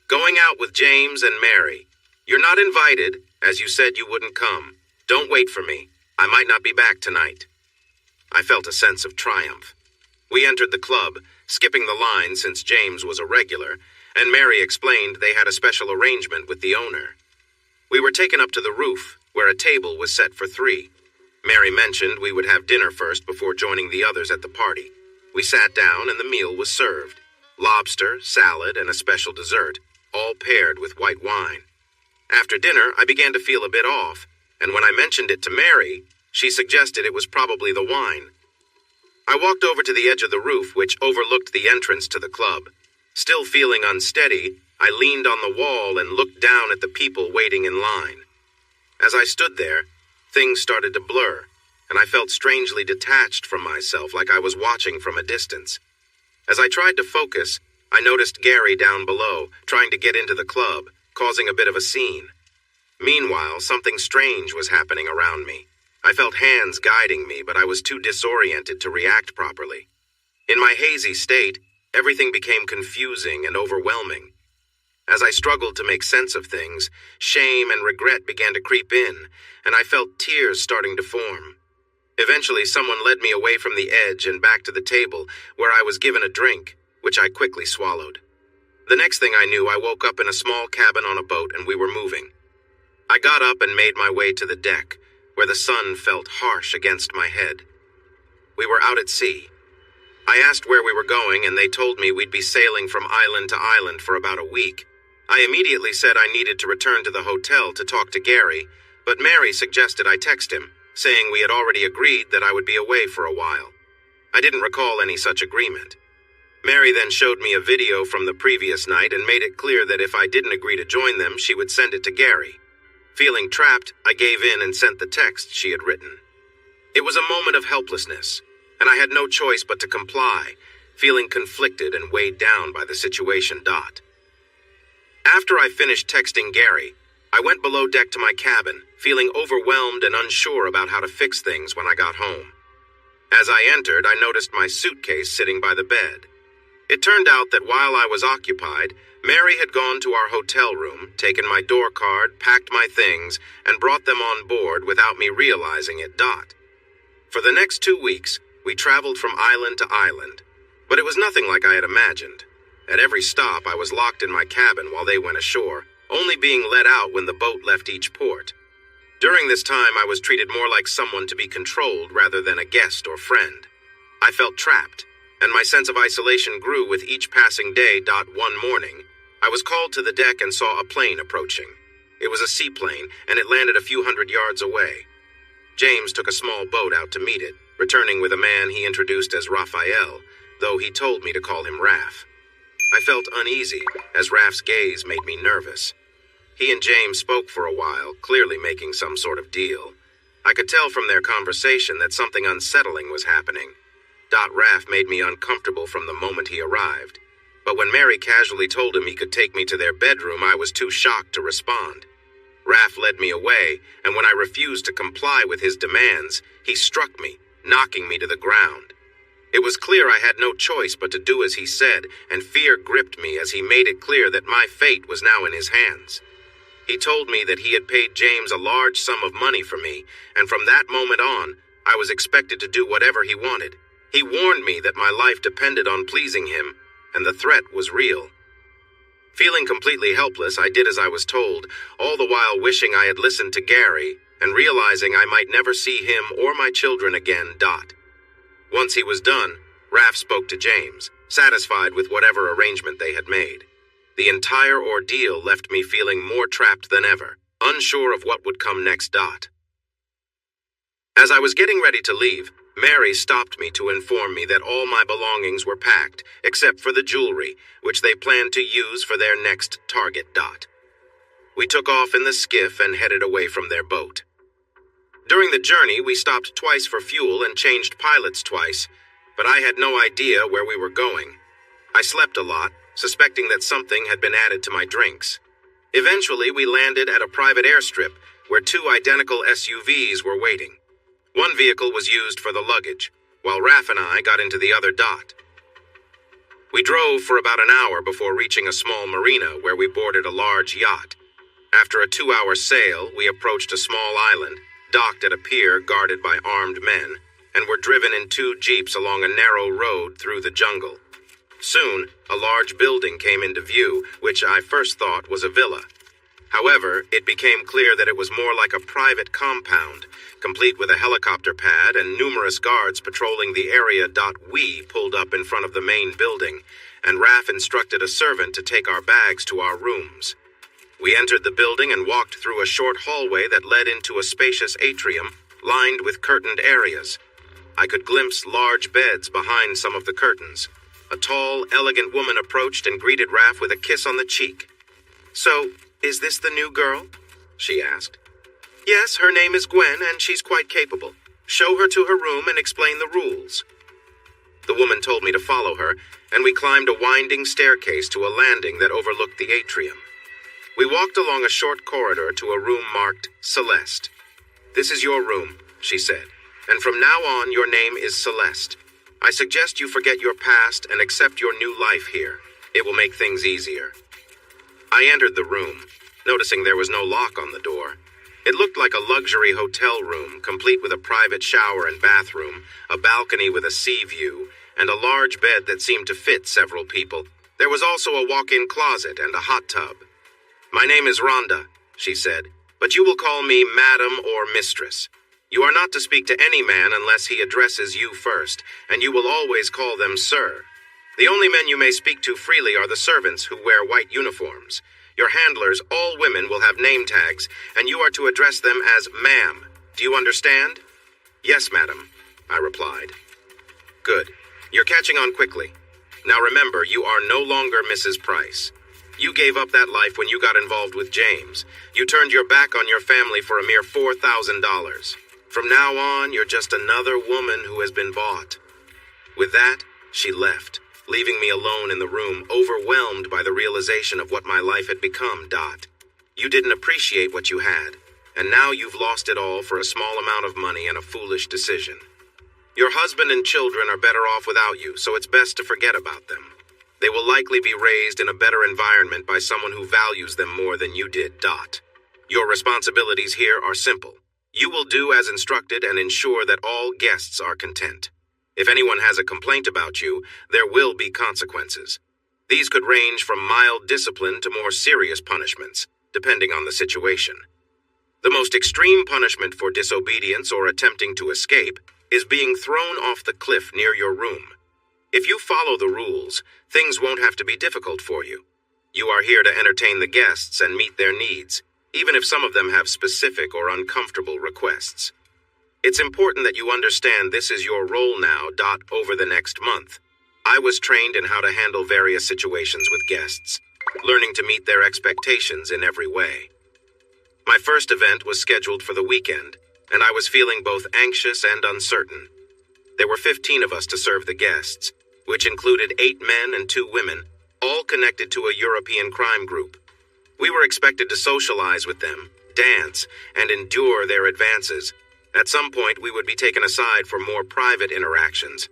Going out with James and Mary. You're not invited, as you said you wouldn't come. Don't wait for me. I might not be back tonight. I felt a sense of triumph. We entered the club, skipping the line since James was a regular, and Mary explained they had a special arrangement with the owner. We were taken up to the roof, where a table was set for 3. Mary mentioned we would have dinner first before joining the others at the party. We sat down and the meal was served. Lobster, salad, and a special dessert, all paired with white wine. After dinner, I began to feel a bit off, and when I mentioned it to Mary, she suggested it was probably the wine. I walked over to the edge of the roof, which overlooked the entrance to the club. Still feeling unsteady, I leaned on the wall and looked down at the people waiting in line. As I stood there, things started to blur, and I felt strangely detached from myself, like I was watching from a distance. As I tried to focus, I noticed Gary down below, trying to get into the club, causing a bit of a scene. Meanwhile, something strange was happening around me. I felt hands guiding me, but I was too disoriented to react properly. In my hazy state, everything became confusing and overwhelming. As I struggled to make sense of things, shame and regret began to creep in, and I felt tears starting to form. Eventually, someone led me away from the edge and back to the table, where I was given a drink, which I quickly swallowed. The next thing I knew, I woke up in a small cabin on a boat and we were moving. I got up and made my way to the deck, where the sun felt harsh against my head. We were out at sea. I asked where we were going, and they told me we'd be sailing from island to island for about a week. I immediately said I needed to return to the hotel to talk to Gary, but Mary suggested I text him, saying we had already agreed that I would be away for a while. I didn't recall any such agreement. Mary then showed me a video from the previous night and made it clear that if I didn't agree to join them, she would send it to Gary. Feeling trapped, I gave in and sent the text she had written. It was a moment of helplessness, and I had no choice but to comply, feeling conflicted and weighed down by the situation. After I finished texting Gary, I went below deck to my cabin, feeling overwhelmed and unsure about how to fix things when I got home. As I entered, I noticed my suitcase sitting by the bed. It turned out that while I was occupied, Mary had gone to our hotel room, taken my door card, packed my things, and brought them on board without me realizing it. For the next 2 weeks, we traveled from island to island, but it was nothing like I had imagined. At every stop, I was locked in my cabin while they went ashore, only being let out when the boat left each port. During this time, I was treated more like someone to be controlled rather than a guest or friend. I felt trapped, and my sense of isolation grew with each passing day. One morning, I was called to the deck and saw a plane approaching. It was a seaplane, and it landed a few hundred yards away. James took a small boat out to meet it, returning with a man he introduced as Raphael, though he told me to call him Raph. I felt uneasy, as Raph's gaze made me nervous. He and James spoke for a while, clearly making some sort of deal. I could tell from their conversation that something unsettling was happening. Raph made me uncomfortable from the moment he arrived. But when Mary casually told him he could take me to their bedroom, I was too shocked to respond. Raph led me away, and when I refused to comply with his demands, he struck me, knocking me to the ground. It was clear I had no choice but to do as he said, and fear gripped me as he made it clear that my fate was now in his hands. He told me that he had paid James a large sum of money for me, and from that moment on, I was expected to do whatever he wanted. He warned me that my life depended on pleasing him, and the threat was real. Feeling completely helpless, I did as I was told, all the while wishing I had listened to Gary, and realizing I might never see him or my children again. Once he was done, Raph spoke to James, satisfied with whatever arrangement they had made. The entire ordeal left me feeling more trapped than ever, unsure of what would come next. As I was getting ready to leave, Mary stopped me to inform me that all my belongings were packed, except for the jewelry, which they planned to use for their next target. We took off in the skiff and headed away from their boat. During the journey, we stopped twice for fuel and changed pilots twice, but I had no idea where we were going. I slept a lot, suspecting that something had been added to my drinks. Eventually, we landed at a private airstrip where two identical SUVs were waiting. One vehicle was used for the luggage, while Raph and I got into the other. We drove for about an hour before reaching a small marina where we boarded a large yacht. After a 2-hour sail, we approached a small island, docked at a pier guarded by armed men, and were driven in 2 jeeps along a narrow road through the jungle. Soon, a large building came into view, which I first thought was a villa. However, it became clear that it was more like a private compound, complete with a helicopter pad and numerous guards patrolling the area. We pulled up in front of the main building, and Raph instructed a servant to take our bags to our rooms. We entered the building and walked through a short hallway that led into a spacious atrium lined with curtained areas. I could glimpse large beds behind some of the curtains. A tall, elegant woman approached and greeted Raph with a kiss on the cheek. "So, is this the new girl?" she asked. "Yes, her name is Gwen, and she's quite capable. Show her to her room and explain the rules." The woman told me to follow her, and we climbed a winding staircase to a landing that overlooked the atrium. We walked along a short corridor to a room marked Celeste. "This is your room," she said, "and from now on your name is Celeste. I suggest you forget your past and accept your new life here. It will make things easier." I entered the room, noticing there was no lock on the door. It looked like a luxury hotel room, complete with a private shower and bathroom, a balcony with a sea view, and a large bed that seemed to fit several people. There was also a walk-in closet and a hot tub. "My name is Rhonda," she said, "but you will call me Madam or Mistress. You are not to speak to any man unless he addresses you first, and you will always call them Sir. The only men you may speak to freely are the servants who wear white uniforms. Your handlers, all women, will have name tags, and you are to address them as Ma'am. Do you understand?" "Yes, madam," I replied. "Good. You're catching on quickly. Now remember, you are no longer Mrs. Price. You gave up that life when you got involved with James. You turned your back on your family for a mere $4,000. From now on, you're just another woman who has been bought." With that, she left, leaving me alone in the room, overwhelmed by the realization of what my life had become. You didn't appreciate what you had, and now you've lost it all for a small amount of money and a foolish decision. Your husband and children are better off without you, so it's best to forget about them. They will likely be raised in a better environment by someone who values them more than you did. Your responsibilities here are simple. You will do as instructed and ensure that all guests are content. If anyone has a complaint about you, there will be consequences. These could range from mild discipline to more serious punishments, depending on the situation. The most extreme punishment for disobedience or attempting to escape is being thrown off the cliff near your room. If you follow the rules, things won't have to be difficult for you. You are here to entertain the guests and meet their needs, even if some of them have specific or uncomfortable requests. It's important that you understand this is your role now. Over the next month, I was trained in how to handle various situations with guests, learning to meet their expectations in every way. My first event was scheduled for the weekend, and I was feeling both anxious and uncertain. There were 15 of us to serve the guests, which included 8 men and 2 women, all connected to a European crime group. We were expected to socialize with them, dance, and endure their advances. At some point, we would be taken aside for more private interactions.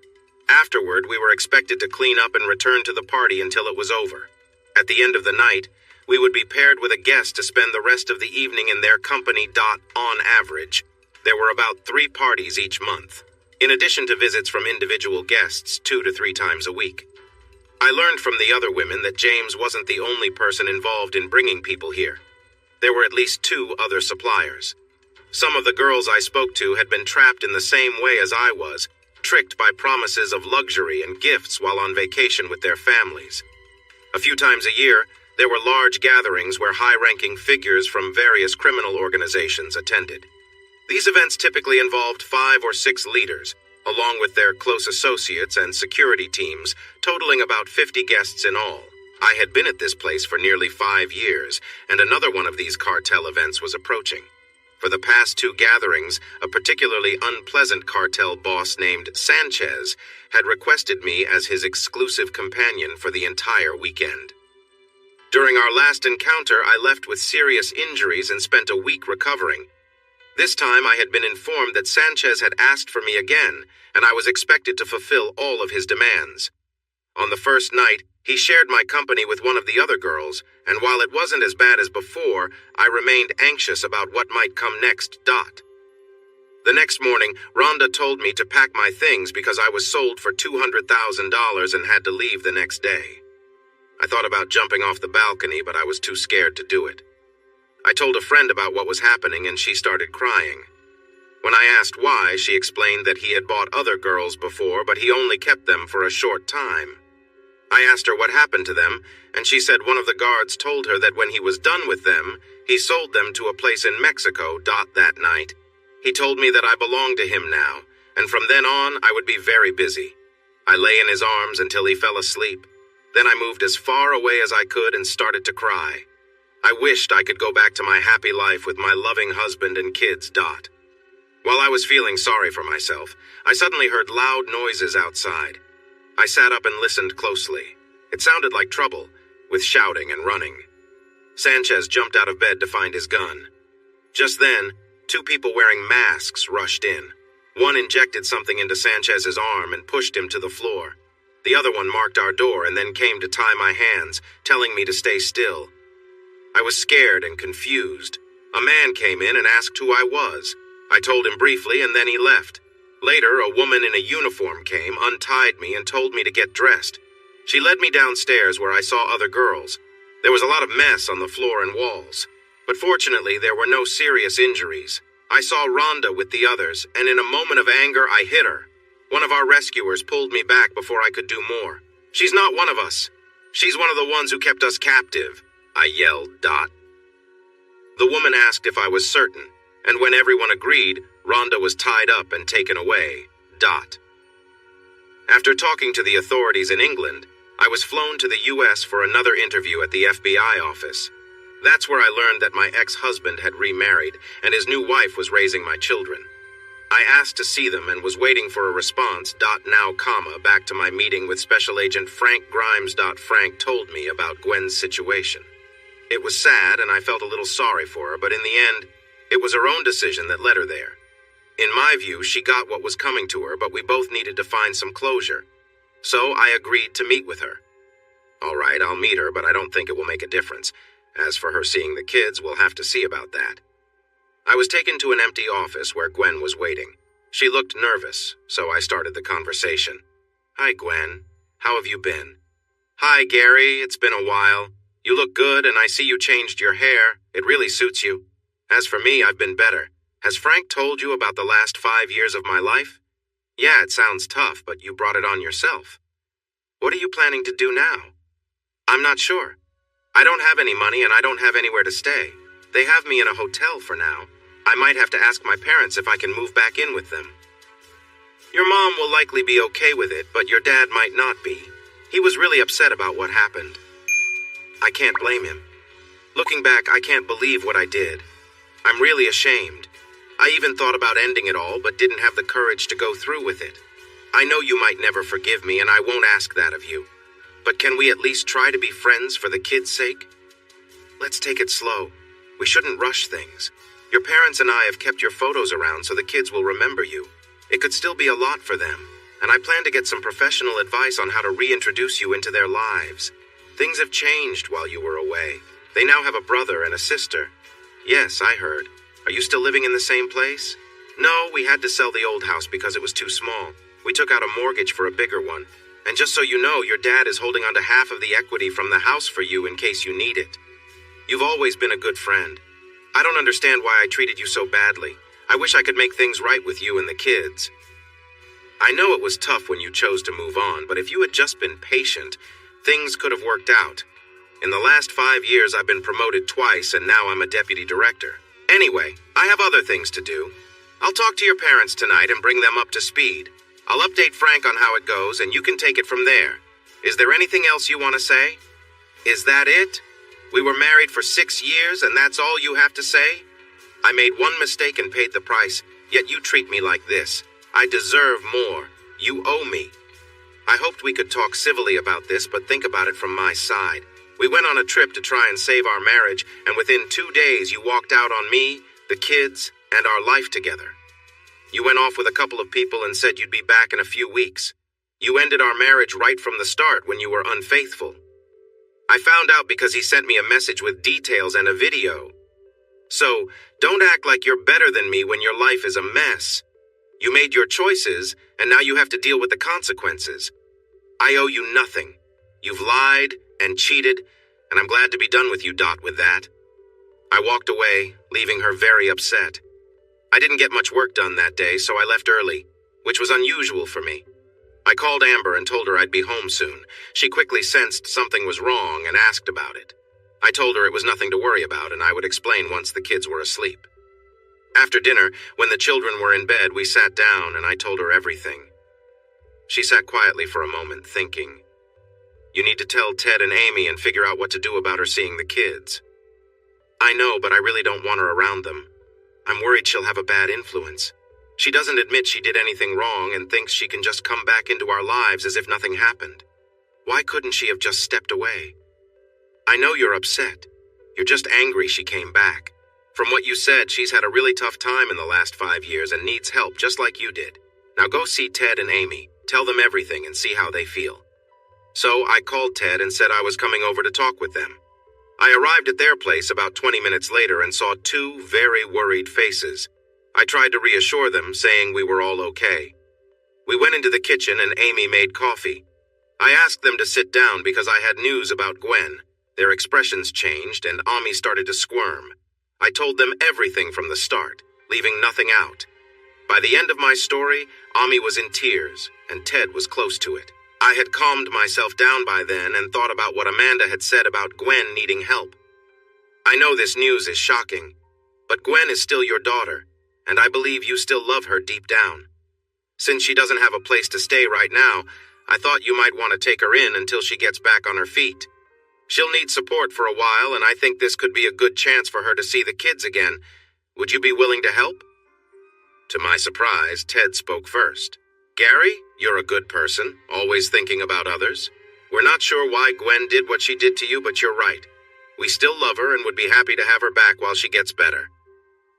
Afterward, we were expected to clean up and return to the party until it was over. At the end of the night, we would be paired with a guest to spend the rest of the evening in their company. On average, there were about 3 parties each month, in addition to visits from individual guests 2 to 3 times a week. I learned from the other women that James wasn't the only person involved in bringing people here. There were at least 2 other suppliers. Some of the girls I spoke to had been trapped in the same way as I was, tricked by promises of luxury and gifts while on vacation with their families. A few times a year, there were large gatherings where high-ranking figures from various criminal organizations attended. These events typically involved 5 or 6 leaders, along with their close associates and security teams, totaling about 50 guests in all. I had been at this place for nearly 5 years, and another one of these cartel events was approaching. For the past 2 gatherings, a particularly unpleasant cartel boss named Sanchez had requested me as his exclusive companion for the entire weekend. During our last encounter, I left with serious injuries and spent a week recovering. This time, I had been informed that Sanchez had asked for me again, and I was expected to fulfill all of his demands. On the first night, he shared my company with one of the other girls, and while it wasn't as bad as before, I remained anxious about what might come next. The next morning, Rhonda told me to pack my things because I was sold for $200,000 and had to leave the next day. I thought about jumping off the balcony, but I was too scared to do it. I told a friend about what was happening, and she started crying. When I asked why, she explained that he had bought other girls before, but he only kept them for a short time. I asked her what happened to them, and she said one of the guards told her that when he was done with them, he sold them to a place in Mexico. That night, he told me that I belonged to him now, and from then on, I would be very busy. I lay in his arms until he fell asleep. Then I moved as far away as I could and started to cry. I wished I could go back to my happy life with my loving husband and kids. While I was feeling sorry for myself, I suddenly heard loud noises outside. I sat up and listened closely. It sounded like trouble, with shouting and running. Sanchez jumped out of bed to find his gun. Just then, 2 people wearing masks rushed in. One injected something into Sanchez's arm and pushed him to the floor. The other one marked our door and then came to tie my hands, telling me to stay still. I was scared and confused. A man came in and asked who I was. I told him briefly and then he left. Later, a woman in a uniform came, untied me, and told me to get dressed. She led me downstairs where I saw other girls. There was a lot of mess on the floor and walls, but fortunately there were no serious injuries. I saw Rhonda with the others, and in a moment of anger, I hit her. One of our rescuers pulled me back before I could do more. She's not one of us. She's one of the ones who kept us captive, I yelled. The woman asked if I was certain, and when everyone agreed, Rhonda was tied up and taken away. After talking to the authorities in England, I was flown to the U.S. for another interview at the FBI office. That's where I learned that my ex-husband had remarried, and his new wife was raising my children. I asked to see them and was waiting for a response. Now, back to my meeting with Special Agent Frank Grimes. Frank told me about Gwen's situation. It was sad, and I felt a little sorry for her, but in the end, it was her own decision that led her there. In my view, she got what was coming to her, but we both needed to find some closure. So I agreed to meet with her. All right, I'll meet her, but I don't think it will make a difference. As for her seeing the kids, we'll have to see about that. I was taken to an empty office where Gwen was waiting. She looked nervous, so I started the conversation. Hi, Gwen. How have you been? Hi, Gary. It's been a while. You look good, and I see you changed your hair. It really suits you. As for me, I've been better. Has Frank told you about the last 5 years of my life? Yeah, it sounds tough, but you brought it on yourself. What are you planning to do now? I'm not sure. I don't have any money and I don't have anywhere to stay. They have me in a hotel for now. I might have to ask my parents if I can move back in with them. Your mom will likely be okay with it, but your dad might not be. He was really upset about what happened. I can't blame him. Looking back, I can't believe what I did. I'm really ashamed. I even thought about ending it all, but didn't have the courage to go through with it. I know you might never forgive me, and I won't ask that of you. But can we at least try to be friends for the kids' sake? Let's take it slow. We shouldn't rush things. Your parents and I have kept your photos around so the kids will remember you. It could still be a lot for them, and I plan to get some professional advice on how to reintroduce you into their lives. Things have changed while you were away. They now have a brother and a sister. Yes, I heard. Are you still living in the same place? No, we had to sell the old house because it was too small. We took out a mortgage for a bigger one. And just so you know, your dad is holding onto half of the equity from the house for you in case you need it. You've always been a good friend. I don't understand why I treated you so badly. I wish I could make things right with you and the kids. I know it was tough when you chose to move on, but if you had just been patient, things could have worked out. In the last 5 years, I've been promoted twice, and now I'm a deputy director. Anyway, I have other things to do. I'll talk to your parents tonight and bring them up to speed. I'll update Frank on how it goes, and you can take it from there. Is there anything else you want to say? Is that it? We were married for 6 years, and that's all you have to say? I made one mistake and paid the price, yet you treat me like this. I deserve more. You owe me. I hoped we could talk civilly about this, but think about it from my side. We went on a trip to try and save our marriage, and within 2 days you walked out on me, the kids, and our life together. You went off with a couple of people and said you'd be back in a few weeks. You ended our marriage right from the start when you were unfaithful. I found out because he sent me a message with details and a video. So, don't act like you're better than me when your life is a mess. You made your choices, and now you have to deal with the consequences. I owe you nothing. You've lied and cheated, and I'm glad to be done with you, Dot, with that. I walked away, leaving her very upset. I didn't get much work done that day, so I left early, which was unusual for me. I called Amber and told her I'd be home soon. She quickly sensed something was wrong and asked about it. I told her it was nothing to worry about, and I would explain once the kids were asleep. After dinner, when the children were in bed, we sat down and I told her everything. She sat quietly for a moment, thinking. You need to tell Ted and Amy and figure out what to do about her seeing the kids. I know, but I really don't want her around them. I'm worried she'll have a bad influence. She doesn't admit she did anything wrong and thinks she can just come back into our lives as if nothing happened. Why couldn't she have just stepped away? I know you're upset. You're just angry she came back. From what you said, she's had a really tough time in the last 5 years and needs help just like you did. Now go see Ted and Amy. Tell them everything and see how they feel. So I called Ted and said I was coming over to talk with them. I arrived at their place about 20 minutes later and saw 2 very worried faces. I tried to reassure them, saying we were all okay. We went into the kitchen and Amy made coffee. I asked them to sit down because I had news about Gwen. Their expressions changed and Ami started to squirm. I told them everything from the start, leaving nothing out. By the end of my story, Ami was in tears, and Ted was close to it. I had calmed myself down by then and thought about what Amanda had said about Gwen needing help. I know this news is shocking, but Gwen is still your daughter, and I believe you still love her deep down. Since she doesn't have a place to stay right now, I thought you might want to take her in until she gets back on her feet. She'll need support for a while, and I think this could be a good chance for her to see the kids again. Would you be willing to help? To my surprise, Ted spoke first. Gary, you're a good person, always thinking about others. We're not sure why Gwen did what she did to you, but you're right. We still love her and would be happy to have her back while she gets better.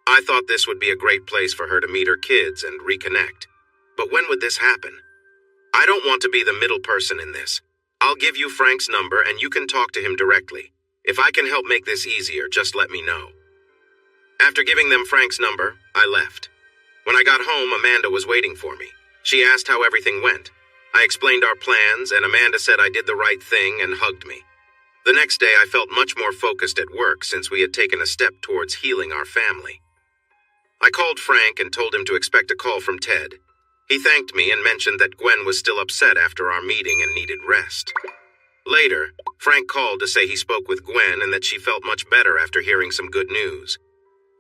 I thought this would be a great place for her to meet her kids and reconnect. But when would this happen? I don't want to be the middle person in this. I'll give you Frank's number and you can talk to him directly. If I can help make this easier, just let me know. After giving them Frank's number, I left. When I got home, Amanda was waiting for me. She asked how everything went. I explained our plans, and Amanda said I did the right thing and hugged me. The next day, I felt much more focused at work since we had taken a step towards healing our family. I called Frank and told him to expect a call from Ted. He thanked me and mentioned that Gwen was still upset after our meeting and needed rest. Later, Frank called to say he spoke with Gwen and that she felt much better after hearing some good news.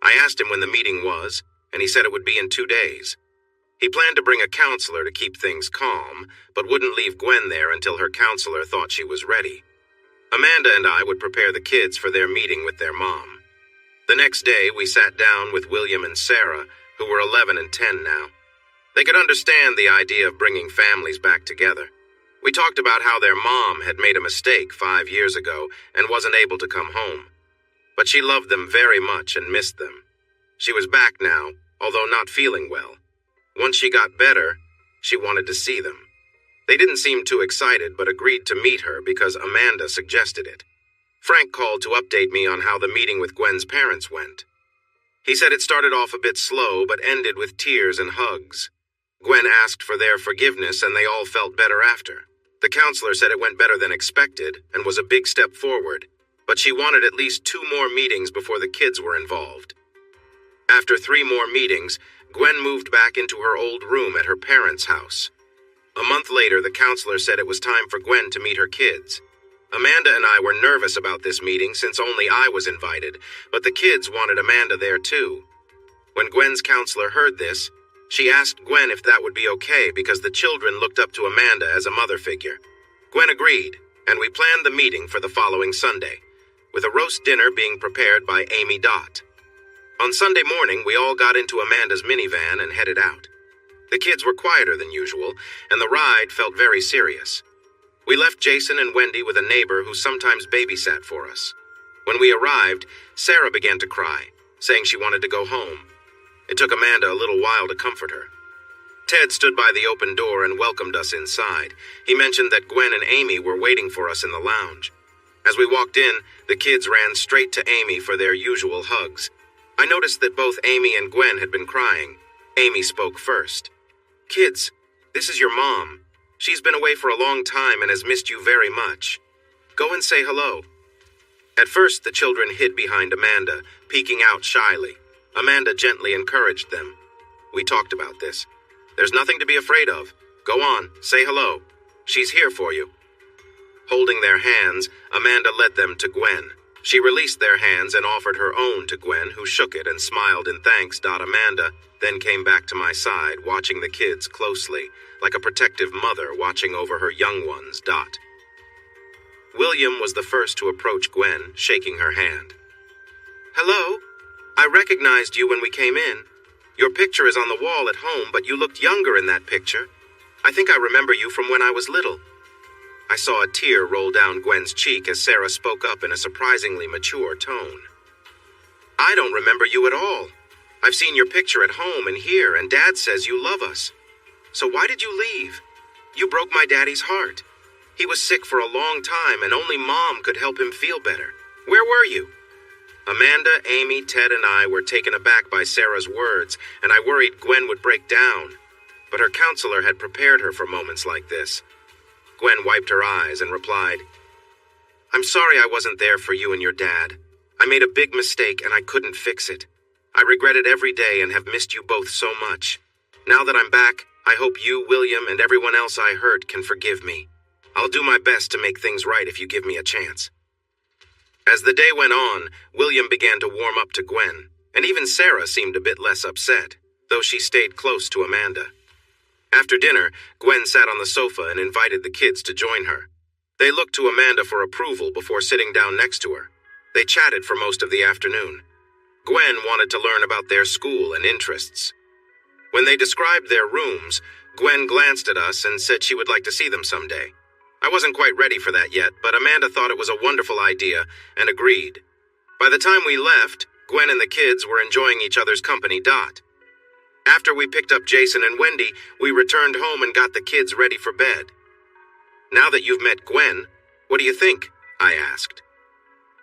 I asked him when the meeting was, and he said it would be in 2 days. He planned to bring a counselor to keep things calm, but wouldn't leave Gwen there until her counselor thought she was ready. Amanda and I would prepare the kids for their meeting with their mom. The next day, we sat down with William and Sarah, who were 11 and 10 now. They could understand the idea of bringing families back together. We talked about how their mom had made a mistake 5 years ago and wasn't able to come home. But she loved them very much and missed them. She was back now, although not feeling well. Once she got better, she wanted to see them. They didn't seem too excited, but agreed to meet her because Amanda suggested it. Frank called to update me on how the meeting with Gwen's parents went. He said it started off a bit slow, but ended with tears and hugs. Gwen asked for their forgiveness, and they all felt better after. The counselor said it went better than expected and was a big step forward, but she wanted at least 2 more meetings before the kids were involved. After 3 more meetings, Gwen moved back into her old room at her parents' house. A month later, the counselor said it was time for Gwen to meet her kids. Amanda and I were nervous about this meeting since only I was invited, but the kids wanted Amanda there too. When Gwen's counselor heard this, she asked Gwen if that would be okay because the children looked up to Amanda as a mother figure. Gwen agreed, and we planned the meeting for the following Sunday, with a roast dinner being prepared by Amy Dott. On Sunday morning, we all got into Amanda's minivan and headed out. The kids were quieter than usual, and the ride felt very serious. We left Jason and Wendy with a neighbor who sometimes babysat for us. When we arrived, Sarah began to cry, saying she wanted to go home. It took Amanda a little while to comfort her. Ted stood by the open door and welcomed us inside. He mentioned that Gwen and Amy were waiting for us in the lounge. As we walked in, the kids ran straight to Amy for their usual hugs. I noticed that both Amy and Gwen had been crying. Amy spoke first. "Kids, this is your mom. She's been away for a long time and has missed you very much. Go and say hello." At first, the children hid behind Amanda, peeking out shyly. Amanda gently encouraged them. "We talked about this. There's nothing to be afraid of. Go on, say hello. She's here for you." Holding their hands, Amanda led them to Gwen. She released their hands and offered her own to Gwen, who shook it and smiled in thanks. Amanda then came back to my side, watching the kids closely, like a protective mother watching over her young ones. William was the first to approach Gwen, shaking her hand. "Hello. I recognized you when we came in. Your picture is on the wall at home, but you looked younger in that picture. I think I remember you from when I was little." I saw a tear roll down Gwen's cheek as Sarah spoke up in a surprisingly mature tone. "I don't remember you at all. I've seen your picture at home and here, and Dad says you love us. So why did you leave? You broke my daddy's heart. He was sick for a long time, and only Mom could help him feel better. Where were you?" Amanda, Amy, Ted, and I were taken aback by Sarah's words, and I worried Gwen would break down. But her counselor had prepared her for moments like this. Gwen wiped her eyes and replied, "I'm sorry I wasn't there for you and your dad. I made a big mistake and I couldn't fix it. I regret it every day and have missed you both so much. Now that I'm back, I hope you, William, and everyone else I hurt can forgive me. I'll do my best to make things right if you give me a chance." As the day went on, William began to warm up to Gwen, and even Sarah seemed a bit less upset, though she stayed close to Amanda. After dinner, Gwen sat on the sofa and invited the kids to join her. They looked to Amanda for approval before sitting down next to her. They chatted for most of the afternoon. Gwen wanted to learn about their school and interests. When they described their rooms, Gwen glanced at us and said she would like to see them someday. I wasn't quite ready for that yet, but Amanda thought it was a wonderful idea and agreed. By the time we left, Gwen and the kids were enjoying each other's company. After we picked up Jason and Wendy, we returned home and got the kids ready for bed. "Now that you've met Gwen, what do you think?" I asked.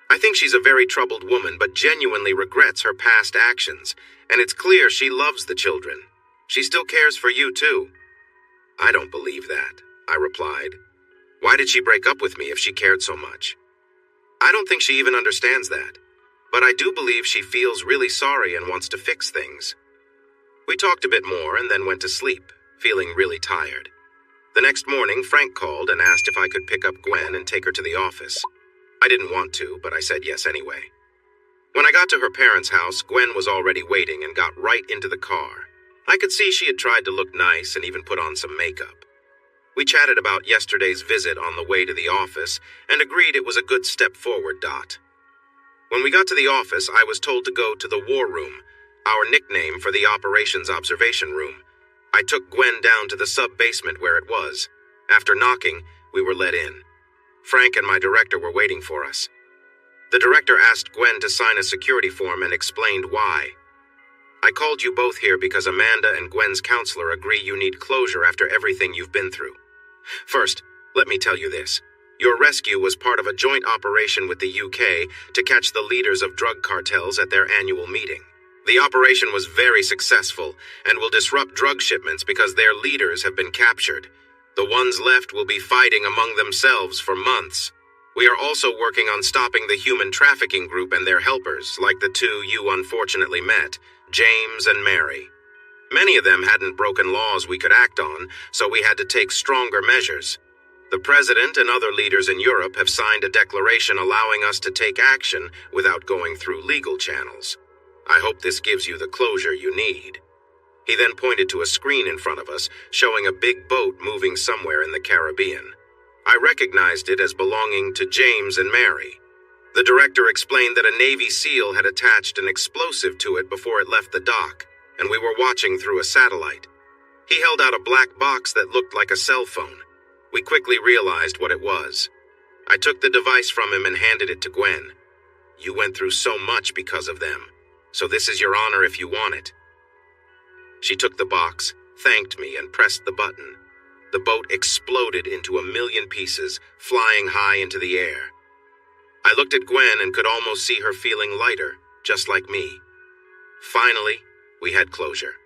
"I think she's a very troubled woman, but genuinely regrets her past actions, and it's clear she loves the children. She still cares for you, too." "I don't believe that," I replied. "Why did she break up with me if she cared so much?" "I don't think she even understands that, but I do believe she feels really sorry and wants to fix things." We talked a bit more and then went to sleep, feeling really tired. The next morning, Frank called and asked if I could pick up Gwen and take her to the office. I didn't want to, but I said yes anyway. When I got to her parents' house, Gwen was already waiting and got right into the car. I could see she had tried to look nice and even put on some makeup. We chatted about yesterday's visit on the way to the office and agreed it was a good step forward. When we got to the office, I was told to go to the war room, our nickname for the operations observation room. I took Gwen down to the sub-basement where it was. After knocking, we were let in. Frank and my director were waiting for us. The director asked Gwen to sign a security form and explained why. I called you both here because Amanda and Gwen's counselor agree you need closure after everything you've been through. First, let me tell you this. Your rescue was part of a joint operation with the UK to catch the leaders of drug cartels at their annual meeting. The operation was very successful and will disrupt drug shipments because their leaders have been captured. The ones left will be fighting among themselves for months. We are also working on stopping the human trafficking group and their helpers, like the two you unfortunately met, James and Mary. Many of them hadn't broken laws we could act on, so we had to take stronger measures. The President and other leaders in Europe have signed a declaration allowing us to take action without going through legal channels. I hope this gives you the closure you need. He then pointed to a screen in front of us, showing a big boat moving somewhere in the Caribbean. I recognized it as belonging to James and Mary. The director explained that a Navy SEAL had attached an explosive to it before it left the dock, and we were watching through a satellite. He held out a black box that looked like a cell phone. We quickly realized what it was. I took the device from him and handed it to Gwen. You went through so much because of them, so this is your honor if you want it. She took the box, thanked me, and pressed the button. The boat exploded into 1,000,000 pieces, flying high into the air. I looked at Gwen and could almost see her feeling lighter, just like me. Finally, we had closure.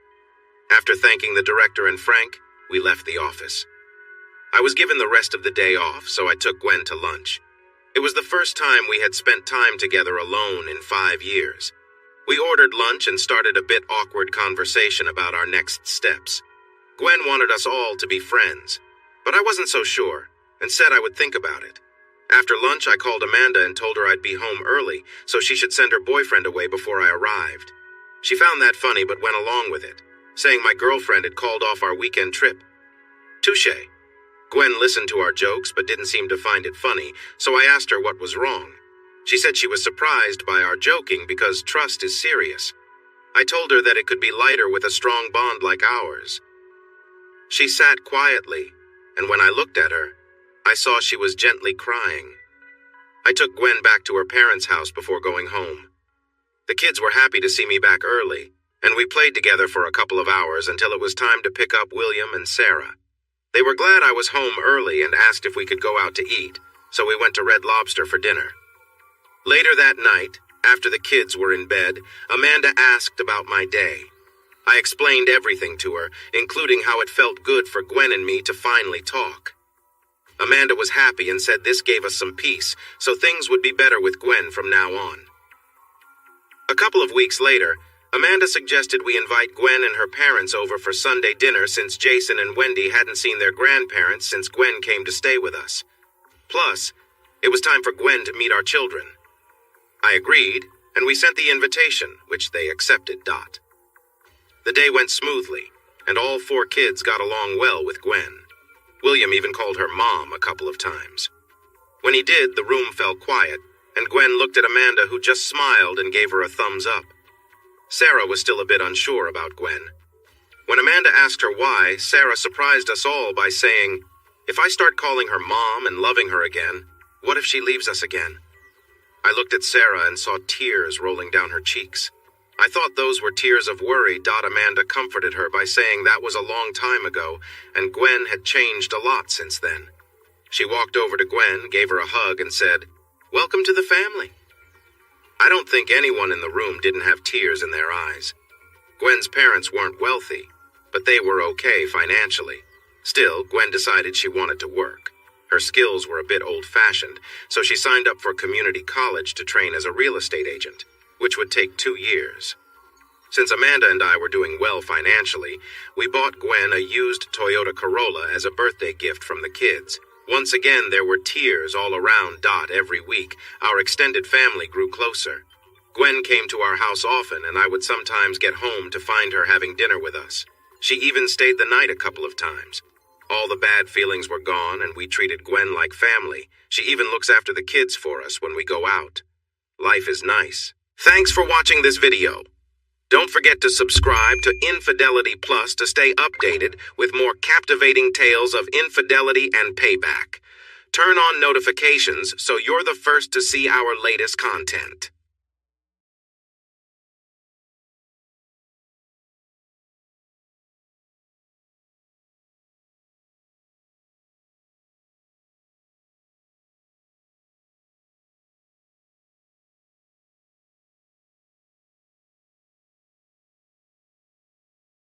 After thanking the director and Frank, we left the office. I was given the rest of the day off, so I took Gwen to lunch. It was the first time we had spent time together alone in 5 years. We ordered lunch and started a bit awkward conversation about our next steps. Gwen wanted us all to be friends, but I wasn't so sure, and said I would think about it. After lunch, I called Amanda and told her I'd be home early, so she should send her boyfriend away before I arrived. She found that funny but went along with it, saying my girlfriend had called off our weekend trip. Touché. Gwen listened to our jokes but didn't seem to find it funny, so I asked her what was wrong. She said she was surprised by our joking because trust is serious. I told her that it could be lighter with a strong bond like ours. She sat quietly, and when I looked at her, I saw she was gently crying. I took Gwen back to her parents' house before going home. The kids were happy to see me back early, and we played together for a couple of hours until it was time to pick up William and Sarah. They were glad I was home early and asked if we could go out to eat, so we went to Red Lobster for dinner. Later that night, after the kids were in bed, Amanda asked about my day. I explained everything to her, including how it felt good for Gwen and me to finally talk. Amanda was happy and said this gave us some peace, so things would be better with Gwen from now on. A couple of weeks later, Amanda suggested we invite Gwen and her parents over for Sunday dinner since Jason and Wendy hadn't seen their grandparents since Gwen came to stay with us. Plus, it was time for Gwen to meet our children. I agreed, and we sent the invitation, which they accepted. The day went smoothly, and all 4 kids got along well with Gwen. William even called her Mom a couple of times. When he did, the room fell quiet, and Gwen looked at Amanda, who just smiled and gave her a thumbs up. Sarah was still a bit unsure about Gwen. When Amanda asked her why, Sarah surprised us all by saying, "If I start calling her Mom and loving her again, what if she leaves us again?" I looked at Sarah and saw tears rolling down her cheeks. I thought those were tears of worry. Amanda comforted her by saying that was a long time ago, and Gwen had changed a lot since then. She walked over to Gwen, gave her a hug, and said, "Welcome to the family." I don't think anyone in the room didn't have tears in their eyes. Gwen's parents weren't wealthy, but they were okay financially. Still, Gwen decided she wanted to work. Her skills were a bit old-fashioned, so she signed up for community college to train as a real estate agent, which would take 2 years. Since Amanda and I were doing well financially, we bought Gwen a used Toyota Corolla as a birthday gift from the kids. Once again, there were tears all around every week. Our extended family grew closer. Gwen came to our house often, and I would sometimes get home to find her having dinner with us. She even stayed the night a couple of times. All the bad feelings were gone, and we treated Gwen like family. She even looks after the kids for us when we go out. Life is nice. Thanks for watching this video. Don't forget to subscribe to Infidelity Plus to stay updated with more captivating tales of infidelity and payback. Turn on notifications so you're the first to see our latest content.